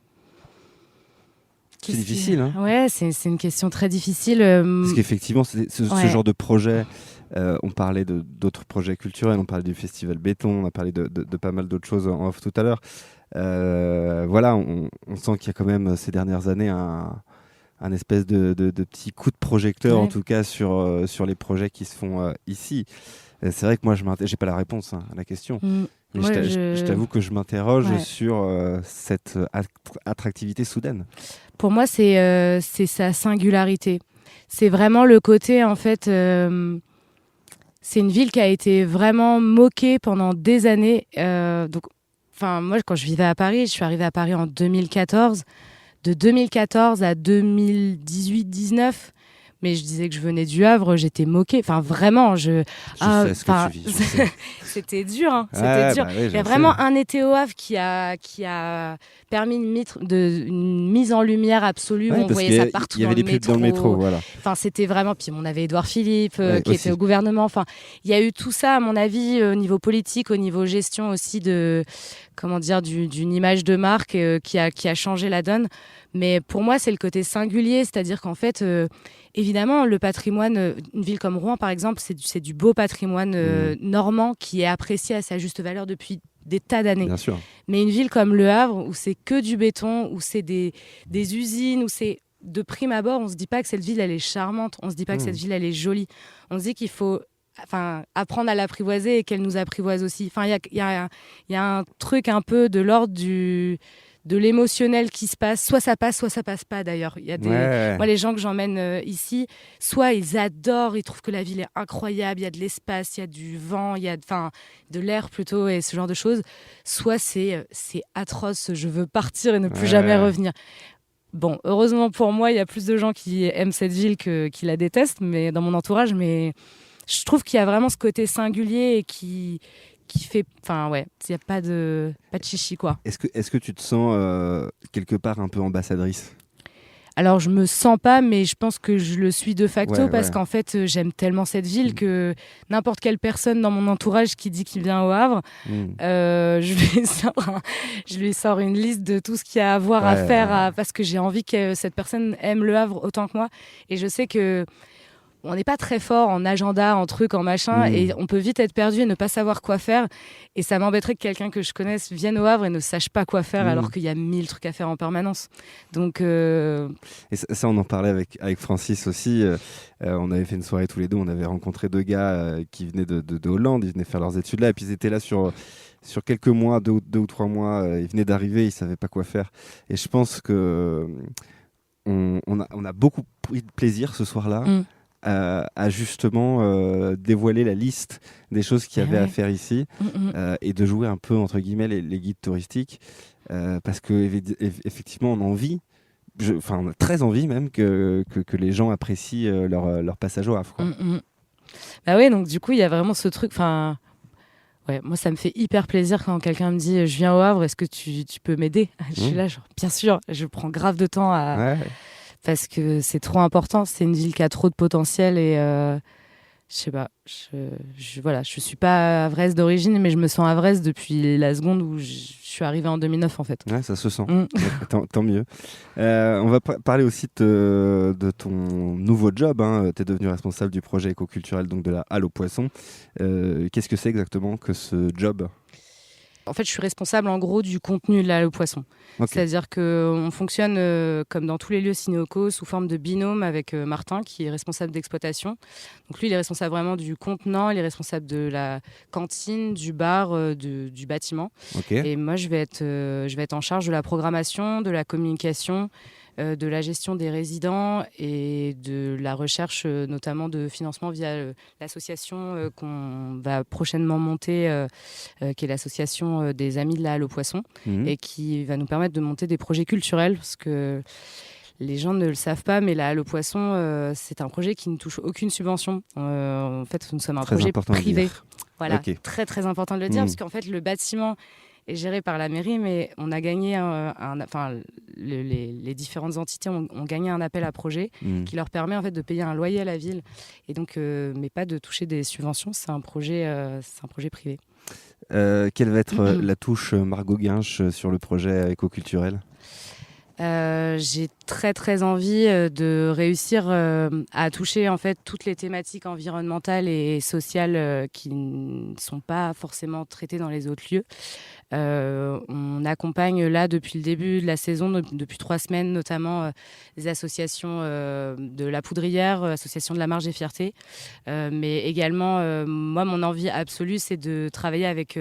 [SPEAKER 1] C'est difficile. Hein.
[SPEAKER 3] Ouais, c'est une question très difficile.
[SPEAKER 1] Parce qu'effectivement, ce genre de projet, on parlait d'autres projets culturels, on parlait du Festival Béton, on a parlé de pas mal d'autres choses en off tout à l'heure. Voilà, on sent qu'il y a quand même ces dernières années un espèce de petit coup de projecteur, en tout cas, sur les projets qui se font ici. C'est vrai que moi, j'ai pas la réponse à la question. Mais je t'avoue que je m'interroge sur cette attractivité soudaine.
[SPEAKER 3] Pour moi, c'est sa singularité. C'est vraiment le côté, en fait... c'est une ville qui a été vraiment moquée pendant des années. Moi, quand je vivais à Paris, je suis arrivée à Paris en 2014. De 2014 à 2018-19... mais je disais que je venais du Havre, j'étais moquée. Enfin, vraiment,
[SPEAKER 1] sais ce que tu vis.
[SPEAKER 3] C'était dur, hein. C'était dur. Il y a vraiment un été au Havre qui a permis une mise en lumière absolue. On voyait ça partout dans le métro. Il y avait des pubs dans le métro, voilà. Enfin, c'était vraiment... Puis on avait Édouard Philippe qui était au gouvernement. Enfin, il y a eu tout ça, à mon avis, au niveau politique, au niveau gestion aussi d'une image de marque qui a changé la donne. Mais pour moi, c'est le côté singulier, c'est-à-dire qu'en fait, évidemment, le patrimoine, une ville comme Rouen, par exemple, c'est du beau patrimoine normand qui est apprécié à sa juste valeur depuis des tas d'années.
[SPEAKER 1] Bien sûr.
[SPEAKER 3] Mais une ville comme Le Havre, où c'est que du béton, où c'est des usines, où c'est... De prime abord, on ne se dit pas que cette ville, elle est charmante, on ne se dit pas que cette ville, elle est jolie. On se dit qu'il faut... apprendre à l'apprivoiser et qu'elle nous apprivoise aussi. Il y a un truc un peu de l'ordre de l'émotionnel qui se passe. Soit ça passe pas d'ailleurs. Il y a moi, les gens que j'emmène ici, soit ils adorent, ils trouvent que la ville est incroyable, il y a de l'espace, il y a du vent, il y a de l'air plutôt et ce genre de choses. Soit c'est atroce, je veux partir et ne plus jamais revenir. Bon, heureusement pour moi, il y a plus de gens qui aiment cette ville qui la détestent, mais dans mon entourage, mais je trouve qu'il y a vraiment ce côté singulier et qui fait... il n'y a pas de chichi, quoi.
[SPEAKER 1] Est-ce que tu te sens quelque part un peu ambassadrice ?
[SPEAKER 3] Alors, je me sens pas, mais je pense que je le suis de facto parce
[SPEAKER 1] Ouais.
[SPEAKER 3] qu'en fait, j'aime tellement cette ville que n'importe quelle personne dans mon entourage qui dit qu'il vient au Havre,
[SPEAKER 1] Mm.
[SPEAKER 3] je lui sors une liste de tout ce qu'il y a à voir, à
[SPEAKER 1] Ouais,
[SPEAKER 3] faire, parce que j'ai envie que cette personne aime le Havre autant que moi. Et je sais que on n'est pas très fort en agenda, en trucs, en machin, et on peut vite être perdu et ne pas savoir quoi faire. Et ça m'embêterait que quelqu'un que je connaisse vienne au Havre et ne sache pas quoi faire alors qu'il y a 1000 trucs à faire en permanence. Donc,
[SPEAKER 1] Et ça, on en parlait avec Francis aussi. On avait fait une soirée tous les deux. On avait rencontré 2 gars qui venaient de Hollande. Ils venaient faire leurs études là. Et puis ils étaient là sur quelques mois, 2 ou 3 mois. Ils venaient d'arriver. Ils ne savaient pas quoi faire. Et je pense que on a beaucoup pris de plaisir ce soir-là. À justement dévoiler la liste des choses qu'il y avait à faire ici et de jouer un peu entre guillemets les guides touristiques parce que effectivement on a envie, on a très envie même que les gens apprécient leur passage au Havre, quoi.
[SPEAKER 3] Bah oui, donc du coup il y a vraiment ce truc, ouais, moi ça me fait hyper plaisir quand quelqu'un me dit je viens au Havre, est-ce que tu peux m'aider? Je suis là genre bien sûr, je prends grave de temps parce que c'est trop important. C'est une ville qui a trop de potentiel et je sais pas. Voilà, je suis pas havraise d'origine, mais je me sens havraise depuis la seconde où je suis arrivée en 2009 en fait.
[SPEAKER 1] Ouais, ça se sent. Tant mieux. On va parler aussi de ton nouveau job. Tu es devenu responsable du projet éco-culturel donc de la Halle aux Poissons. Qu'est-ce que c'est exactement que ce job ?
[SPEAKER 3] En fait, je suis responsable en gros du contenu de la Halle aux Poissons. Okay. C'est-à-dire qu'on fonctionne comme dans tous les lieux Cinéoco sous forme de binôme avec Martin qui est responsable d'exploitation. Donc lui, il est responsable vraiment du contenant, il est responsable de la cantine, du bar, du bâtiment.
[SPEAKER 1] Okay.
[SPEAKER 3] Et moi, je vais être en charge de la programmation, de la communication, de la gestion des résidents et de la recherche notamment de financement via l'association qu'on va prochainement monter, qui est l'association des Amis de la Halle aux Poissons, et qui va nous permettre de monter des projets culturels parce que les gens ne le savent pas, mais la Halle aux Poissons, c'est un projet qui ne touche aucune subvention. En fait, nous sommes un projet privé. Voilà, okay. Très très important de le dire parce qu'en fait, le bâtiment est géré par la mairie, mais on a gagné les différentes entités ont gagné un appel à projet qui leur permet en fait de payer un loyer à la ville et donc mais pas de toucher des subventions. C'est un projet privé.
[SPEAKER 1] Quelle va être la touche Margot Guinche sur le projet éco-culturel ?
[SPEAKER 3] J'ai très très envie de réussir à toucher en fait toutes les thématiques environnementales et sociales qui ne sont pas forcément traitées dans les autres lieux. On accompagne là depuis le début de la saison, depuis 3 semaines notamment, des associations de la Poudrière, association de la Marge et Fierté, mais également moi mon envie absolue c'est de travailler avec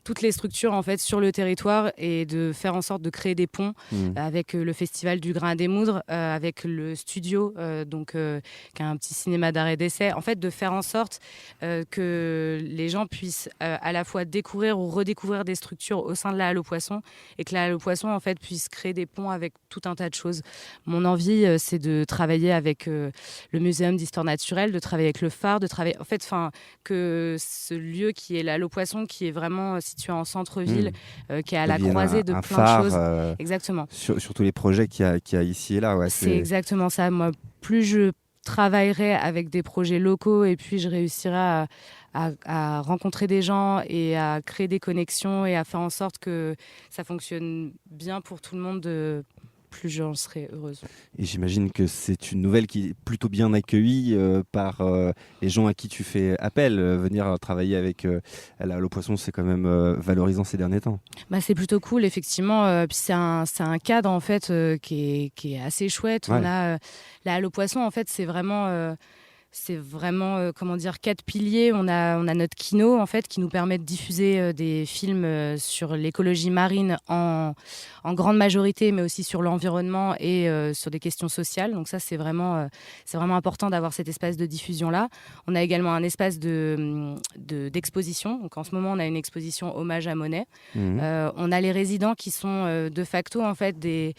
[SPEAKER 3] toutes les structures en fait sur le territoire et de faire en sorte de créer des ponts avec le festival du Grain des Moudres, avec le studio qui est un petit cinéma d'art et d'essai, en fait de faire en sorte que les gens puissent à la fois découvrir ou redécouvrir des structures au sein de la Halle aux Poissons et que la Halle aux Poissons en fait puisse créer des ponts avec tout un tas de choses. Mon envie c'est de travailler avec le Muséum d'Histoire Naturelle, de travailler avec le phare, de travailler en fait que ce lieu qui est la Halle aux Poissons qui est vraiment situé en centre-ville, qui est à la croisée de plein
[SPEAKER 1] phare,
[SPEAKER 3] de choses. Exactement.
[SPEAKER 1] Sur tous les projets qu'il y a ici et là. Ouais,
[SPEAKER 3] c'est exactement ça. Moi, plus je travaillerai avec des projets locaux et puis je réussirai à rencontrer des gens et à créer des connexions et à faire en sorte que ça fonctionne bien pour tout le monde, plus j'en serai heureuse.
[SPEAKER 1] Et j'imagine que c'est une nouvelle qui est plutôt bien accueillie par les gens à qui tu fais appel. Venir travailler avec la Halle aux Poissons, c'est quand même valorisant ces derniers temps.
[SPEAKER 3] C'est plutôt cool, effectivement. Puis c'est un cadre en fait qui est assez chouette. Ouais. On a la Halle aux Poissons, en fait, c'est vraiment comment dire, 4 piliers. On a notre kino en fait qui nous permet de diffuser des films sur l'écologie marine en grande majorité, mais aussi sur l'environnement et sur des questions sociales. Donc ça c'est vraiment important d'avoir cet espace de diffusion là. On a également un espace d'exposition. Donc en ce moment on a une exposition hommage à Monet. On a les résidents qui sont de facto en fait des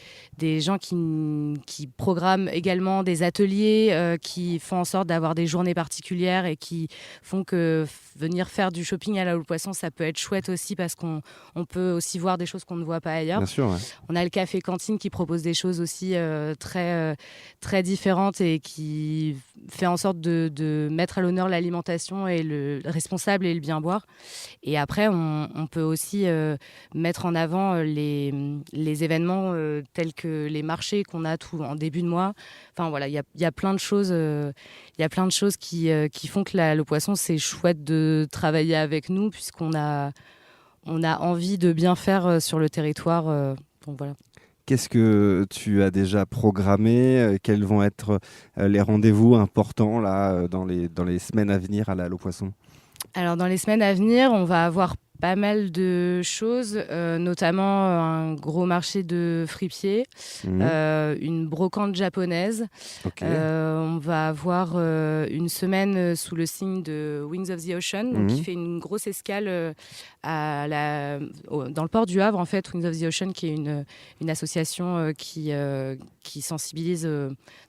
[SPEAKER 3] gens qui programment également des ateliers qui font en sorte d'avoir avoir des journées particulières et qui font que venir faire du shopping à la Halle Poisson, ça peut être chouette aussi parce qu'on peut aussi voir des choses qu'on ne voit pas ailleurs.
[SPEAKER 1] Bien sûr, ouais.
[SPEAKER 3] On a le café cantine qui propose des choses aussi très, très différentes et qui fait en sorte de mettre à l'honneur l'alimentation et le responsable et le bien boire. Et après, on peut aussi mettre en avant les événements tels que les marchés qu'on a tout en début de mois. Enfin voilà, il y a plein de choses, qui font que le Poisson, c'est chouette de travailler avec nous puisqu'on a envie de bien faire sur le territoire. Donc voilà.
[SPEAKER 1] Qu'est-ce que tu as déjà programmé? Quels vont être les rendez-vous importants là, dans les semaines à venir à la Halle aux Poissons?
[SPEAKER 3] Alors dans les semaines à venir, on va avoir pas mal de choses, notamment un gros marché de fripiers, une brocante japonaise.
[SPEAKER 1] Okay.
[SPEAKER 3] On va avoir une semaine sous le signe de Wings of the Ocean, donc qui fait une grosse escale dans le port du Havre, en fait. Wings of the Ocean, qui est une association qui sensibilise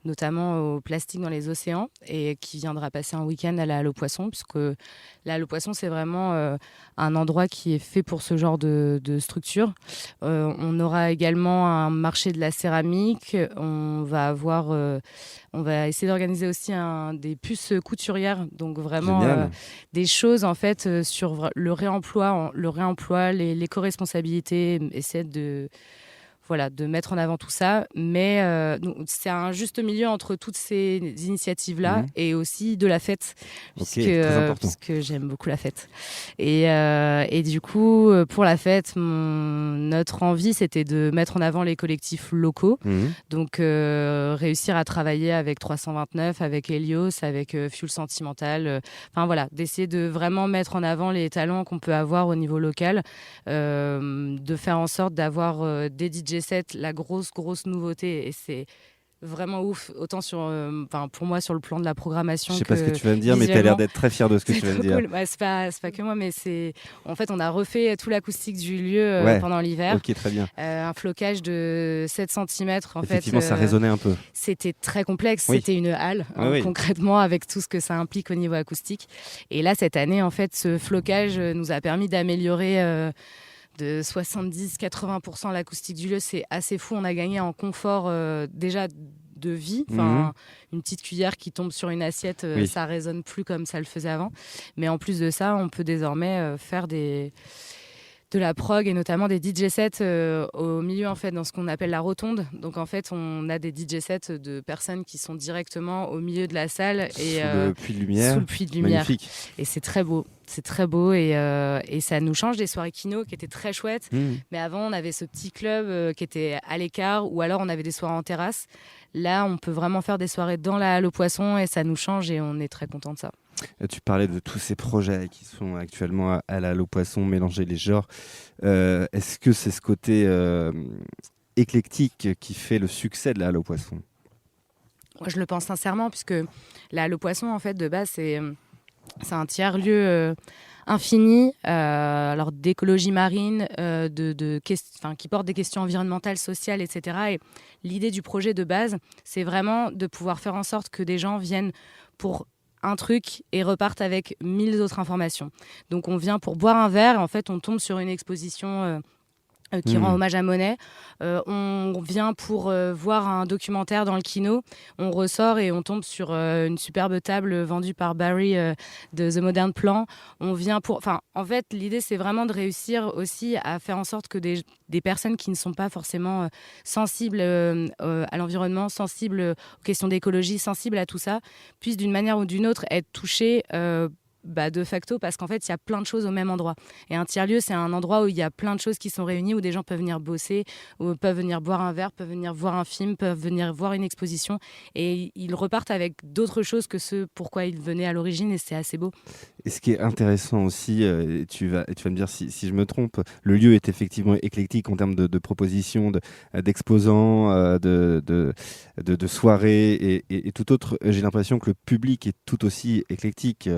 [SPEAKER 3] notamment au plastique dans les océans et qui viendra passer un week-end à la Halle aux Poissons, puisque la Halle aux Poissons, c'est vraiment un endroit qui est fait pour ce genre de structure. On aura également un marché de la céramique. On va essayer d'organiser aussi des puces couturières, donc vraiment des choses en fait sur le réemploi, l'éco-responsabilité, essayer de mettre en avant tout ça. Mais c'est un juste milieu entre toutes ces initiatives-là et aussi de la fête, puisque j'aime beaucoup la fête. Et du coup, pour la fête, notre envie, c'était de mettre en avant les collectifs locaux. Donc, réussir à travailler avec 329, avec Helios, avec Fuel Sentimental. Enfin, voilà, d'essayer de vraiment mettre en avant les talents qu'on peut avoir au niveau local, de faire en sorte d'avoir des DJ sets, la grosse nouveauté, et c'est vraiment ouf, autant pour moi sur le plan de la programmation.
[SPEAKER 1] Je sais pas ce que tu vas me dire, mais tu as l'air d'être très fier de ce que tu vas me dire.
[SPEAKER 3] Cool. Ouais, c'est pas que moi, mais en fait on a refait tout l'acoustique du lieu pendant l'hiver.
[SPEAKER 1] Ok, très bien.
[SPEAKER 3] Un flocage de 7 cm
[SPEAKER 1] Effectivement, ça résonnait un peu.
[SPEAKER 3] C'était très complexe, c'était une halle concrètement, avec tout ce que ça implique au niveau acoustique. Et là cette année, en fait, ce flocage nous a permis d'améliorer de 70-80% l'acoustique du lieu. C'est assez fou. On a gagné en confort déjà de vie. Une petite cuillère qui tombe sur une assiette, ça résonne plus comme ça le faisait avant. Mais en plus de ça, on peut désormais faire de la prog et notamment des DJ sets au milieu, en fait, dans ce qu'on appelle la rotonde. Donc en fait, on a des DJ sets de personnes qui sont directement au milieu de la salle et
[SPEAKER 1] sous le puits de lumière. Magnifique.
[SPEAKER 3] Et c'est très beau. C'est très beau et ça nous change des soirées kino qui étaient très chouettes. Mais avant, on avait ce petit club qui était à l'écart, ou alors on avait des soirées en terrasse. Là, on peut vraiment faire des soirées dans la Halle aux Poissons et ça nous change et on est très content de ça.
[SPEAKER 1] Tu parlais de tous ces projets qui sont actuellement à la Halle aux Poissons, mélanger les genres. Est-ce que c'est ce côté éclectique qui fait le succès de la Halle aux Poissons?
[SPEAKER 3] Moi, je le pense sincèrement, puisque la Halle aux Poissons, en fait, de base, c'est un tiers-lieu infini, alors d'écologie marine, qui porte des questions environnementales, sociales, etc. Et l'idée du projet de base, c'est vraiment de pouvoir faire en sorte que des gens viennent pour un truc et repartent avec 1000 autres informations. Donc on vient pour boire un verre et en fait on tombe sur une exposition qui rend hommage à Monet. On vient pour voir un documentaire dans le kino. On ressort et on tombe sur une superbe table vendue par Barry de The Modern Plan. On vient pour... Enfin, en fait, l'idée, c'est vraiment de réussir aussi à faire en sorte que des personnes qui ne sont pas forcément sensibles à l'environnement, sensibles aux questions d'écologie, sensibles à tout ça, puissent d'une manière ou d'une autre être touchées de facto, parce qu'en fait il y a plein de choses au même endroit, et un tiers-lieu, c'est un endroit où il y a plein de choses qui sont réunies, où des gens peuvent venir bosser, ou peuvent venir boire un verre, peuvent venir voir un film, peuvent venir voir une exposition, et ils repartent avec d'autres choses que ce pourquoi ils venaient à l'origine, et c'est assez beau.
[SPEAKER 1] Et ce qui est intéressant aussi, et tu vas me dire si je me trompe, le lieu est effectivement éclectique en termes de propositions, d'exposants, de soirées et tout autre. J'ai l'impression que le public est tout aussi éclectique,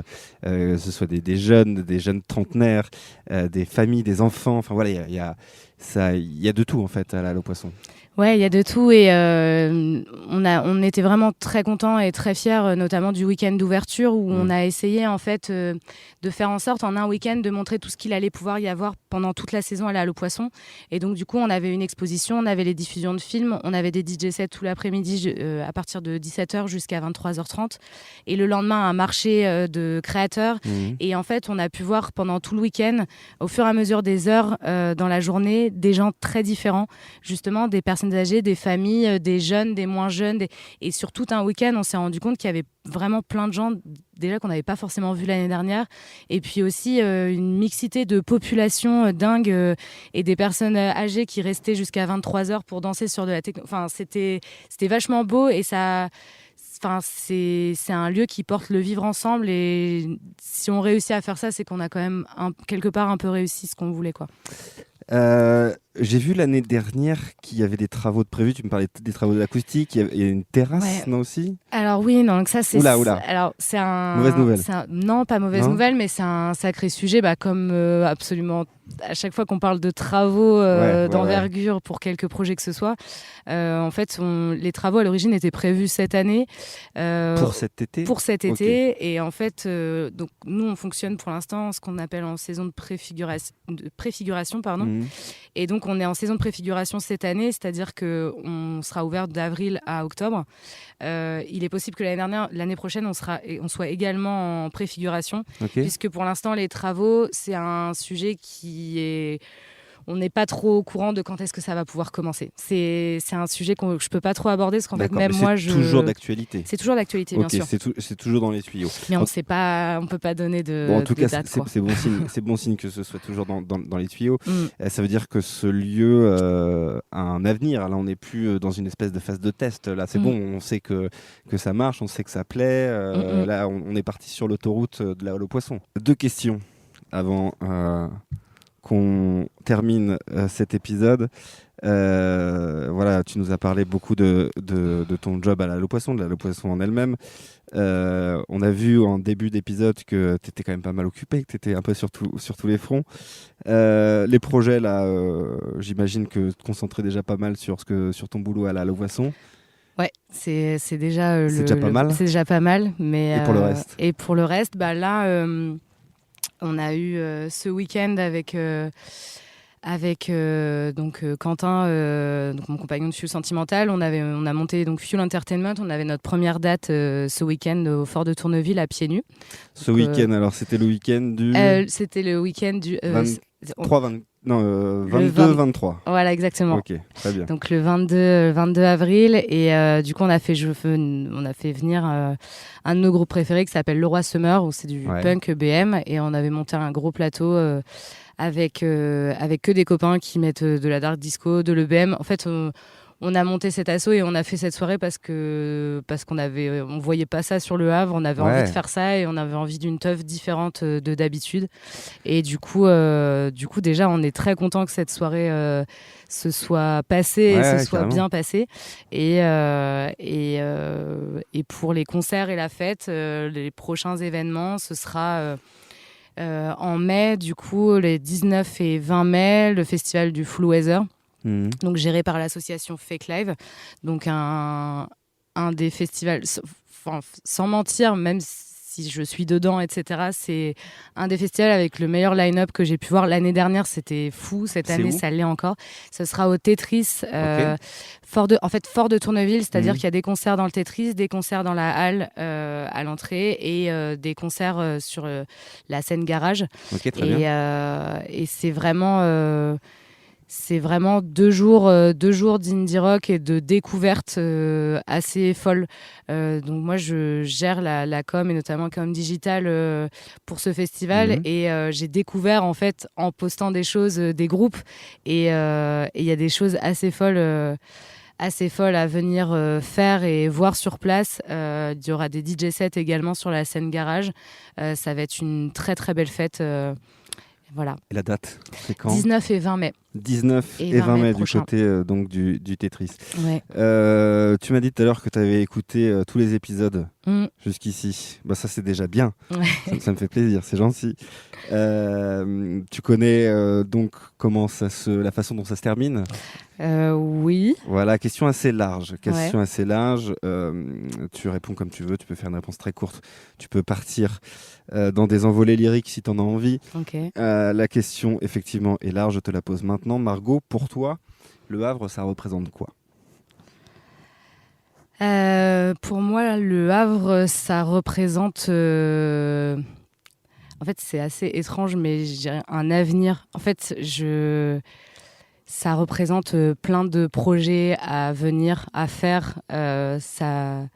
[SPEAKER 1] que ce soit des jeunes trentenaires, des familles, des enfants. Enfin voilà, il y a il y a de tout en fait à l'Allo Poisson.
[SPEAKER 3] Ouais, il y a de tout et on était vraiment très contents et très fiers, notamment du week-end d'ouverture où on a essayé en fait de faire en sorte en un week-end de montrer tout ce qu'il allait pouvoir y avoir pendant toute la saison à l'Allo Poisson. Et donc du coup, on avait une exposition, on avait les diffusions de films, on avait des DJ sets tout l'après-midi à partir de 17h jusqu'à 23h30 et le lendemain un marché de créateurs. Et en fait, on a pu voir pendant tout le week-end, au fur et à mesure des heures dans la journée, des gens très différents, justement des personnes âgées, des familles, des jeunes, des moins jeunes. Et sur tout un week-end, on s'est rendu compte qu'il y avait vraiment plein de gens déjà qu'on n'avait pas forcément vu l'année dernière. Et puis aussi une mixité de population dingue et des personnes âgées qui restaient jusqu'à 23h pour danser sur de la techno. Enfin, c'était vachement beau et ça... Enfin, c'est un lieu qui porte le vivre ensemble et si on réussit à faire ça, c'est qu'on a quand même quelque part un peu réussi ce qu'on voulait, quoi.
[SPEAKER 1] J'ai vu l'année dernière qu'il y avait des travaux de prévus. Tu me parlais des travaux d'acoustique. Il y a une terrasse, non aussi ?
[SPEAKER 3] Alors oui, non, donc ça c'est.
[SPEAKER 1] Oula.
[SPEAKER 3] Alors c'est un.
[SPEAKER 1] Mauvaise nouvelle.
[SPEAKER 3] Non, pas mauvaise nouvelle, mais c'est un sacré sujet, comme absolument à chaque fois qu'on parle de travaux d'envergure pour quelques projets que ce soit. En fait, les travaux à l'origine étaient prévus cette année.
[SPEAKER 1] Pour cet été.
[SPEAKER 3] Pour cet été, et en fait, donc nous on fonctionne pour l'instant ce qu'on appelle en saison de préfiguration, pardon. Et donc on est en saison de préfiguration cette année, c'est-à-dire qu'on sera ouvert d'avril à octobre. Il est possible que l'année prochaine, on soit également en préfiguration, puisque pour l'instant, les travaux, c'est un sujet qui est... On n'est pas trop au courant de quand est-ce que ça va pouvoir commencer. C'est un sujet que je peux pas trop aborder parce qu'en fait même moi
[SPEAKER 1] c'est toujours d'actualité.
[SPEAKER 3] C'est toujours d'actualité, bien sûr.
[SPEAKER 1] C'est toujours dans les tuyaux.
[SPEAKER 3] Mais on sait pas, on peut pas donner de.
[SPEAKER 1] Bon, en tout cas,
[SPEAKER 3] date,
[SPEAKER 1] c'est bon signe. C'est bon signe que ce soit toujours dans les tuyaux. Ça veut dire que ce lieu a un avenir. Là, on n'est plus dans une espèce de phase de test. Là, c'est bon. On sait que ça marche. On sait que ça plaît. Là, on est parti sur l'autoroute de l'Allo Poisson. 2 questions avant qu'on termine cet épisode. Voilà, tu nous as parlé beaucoup de ton job à l'Allo Poisson, de l'Allo Poisson en elle-même. On a vu en début d'épisode que tu étais quand même pas mal occupé, que tu étais un peu sur tous les fronts. Les projets, là, j'imagine que tu te concentrais déjà pas mal sur ton boulot à l'Allo Poisson.
[SPEAKER 3] Ouais, c'est déjà
[SPEAKER 1] c'est déjà pas mal.
[SPEAKER 3] C'est déjà pas mal, mais
[SPEAKER 1] et pour le reste,
[SPEAKER 3] là. On a eu ce week-end avec Quentin, donc mon compagnon de Fuel Sentimental. On a monté donc Fuel Entertainment. On avait notre première date ce week-end au Fort de Tourneville à pieds nus.
[SPEAKER 1] Ce week-end, alors c'était le week-end du...
[SPEAKER 3] c'était le week-end du...
[SPEAKER 1] 22-23.
[SPEAKER 3] Voilà, exactement.
[SPEAKER 1] Ok, très bien.
[SPEAKER 3] Donc le 22 avril. Et du coup, on a fait venir un de nos groupes préférés qui s'appelle Le Roi Summer, où c'est du punk BM. Et on avait monté un gros plateau avec que des copains qui mettent de la dark disco, de l'EBM. En fait, on a monté cet assaut et on a fait cette soirée parce qu'on voyait pas ça sur le Havre. On avait envie de faire ça et on avait envie d'une teuf différente de d'habitude. Et du coup, déjà, on est très content que cette soirée se soit passée et se soit bien passée. Et pour les concerts et la fête, les prochains événements, ce sera en mai, du coup, les 19 et 20 mai, le festival du Full Weather. Donc géré par l'association Fake Live, donc un des festivals, sans mentir, même si je suis dedans, etc., c'est un des festivals avec le meilleur line-up que j'ai pu voir. L'année dernière, c'était fou. Cette année, ça l'est encore. Ce sera au Tetris, Fort de Tourneville, c'est-à-dire qu'il y a des concerts dans le Tetris, des concerts dans la halle à l'entrée et des concerts sur la scène garage.
[SPEAKER 1] Okay, très bien.
[SPEAKER 3] Et c'est vraiment... C'est vraiment 2 jours d'indie rock et de découvertes assez folles. Donc moi, je gère la com et notamment com digital pour ce festival. Et j'ai découvert en fait en postant des choses, des groupes. Et il y a des choses assez folles à venir faire et voir sur place. Il y aura des DJ sets également sur la scène garage. Ça va être une très très belle fête. Voilà.
[SPEAKER 1] Et la date, c'est quand ?
[SPEAKER 3] 19 et 20 mai.
[SPEAKER 1] 19 et 20 mai du côté donc du Tetris.
[SPEAKER 3] Ouais.
[SPEAKER 1] Tu m'as dit tout à l'heure que tu avais écouté tous les épisodes jusqu'ici. Bah, ça, c'est déjà bien.
[SPEAKER 3] Ouais.
[SPEAKER 1] Ça me fait plaisir, c'est gentil. Tu connais donc la façon dont ça se termine ?
[SPEAKER 3] Oui.
[SPEAKER 1] Voilà, question assez large. Tu réponds comme tu veux, tu peux faire une réponse très courte. Tu peux partir dans des envolées lyriques si tu en as envie.
[SPEAKER 3] Okay.
[SPEAKER 1] La question, effectivement, est large, je te la pose maintenant. Margot, pour toi, Le Havre, ça représente quoi ?
[SPEAKER 3] Pour moi, Le Havre, ça représente... En fait, c'est assez étrange, mais je dirais un avenir. En fait, ça représente plein de projets à venir, à faire. Ça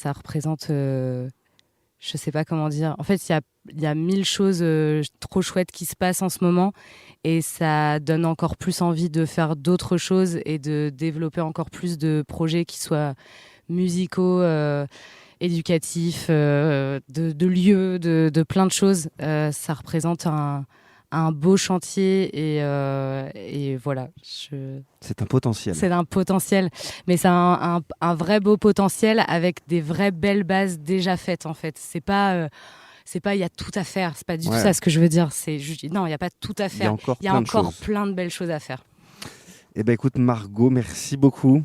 [SPEAKER 3] représente... je sais pas comment dire. En fait, il y a 1000 choses trop chouettes qui se passent en ce moment et ça donne encore plus envie de faire d'autres choses et de développer encore plus de projets qui soient musicaux, éducatifs, de lieux, de plein de choses. Ça représente un beau chantier et voilà.
[SPEAKER 1] C'est un potentiel.
[SPEAKER 3] C'est un potentiel, mais c'est un vrai beau potentiel avec des vraies belles bases déjà faites en fait. C'est pas il y a tout à faire, c'est pas du tout ça ce que je veux dire. C'est juste non, il y a pas tout à faire. Il y a encore plein de belles choses à faire.
[SPEAKER 1] Eh ben écoute Margot, merci beaucoup.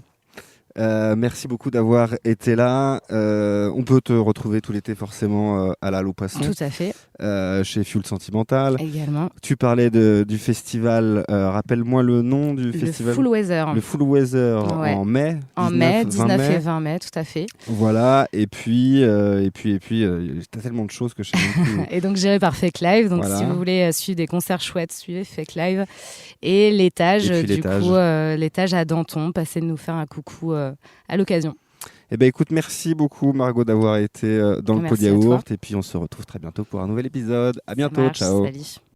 [SPEAKER 1] Merci beaucoup d'avoir été là. On peut te retrouver tout l'été forcément à la Lopoisson.
[SPEAKER 3] Tout à fait.
[SPEAKER 1] Chez Fuel Sentimental.
[SPEAKER 3] Également.
[SPEAKER 1] Tu parlais du festival. Rappelle-moi le nom du festival.
[SPEAKER 3] Le Full Weather.
[SPEAKER 1] Le Full Weather en mai.
[SPEAKER 3] En mai, 19 et 20 mai, tout à fait.
[SPEAKER 1] Voilà. Et puis, t'as tellement de choses que je sais même plus.
[SPEAKER 3] Et donc géré par Fake Live. Donc si vous voulez suivre des concerts chouettes, suivez Fake Live. Et l'étage, l'étage à Danton. Passez de nous faire un coucou à l'occasion.
[SPEAKER 1] Eh ben écoute, merci beaucoup Margot d'avoir été dans le Pod Yaourt et puis on se retrouve très bientôt pour un nouvel épisode. À bientôt, ciao.
[SPEAKER 3] Salut.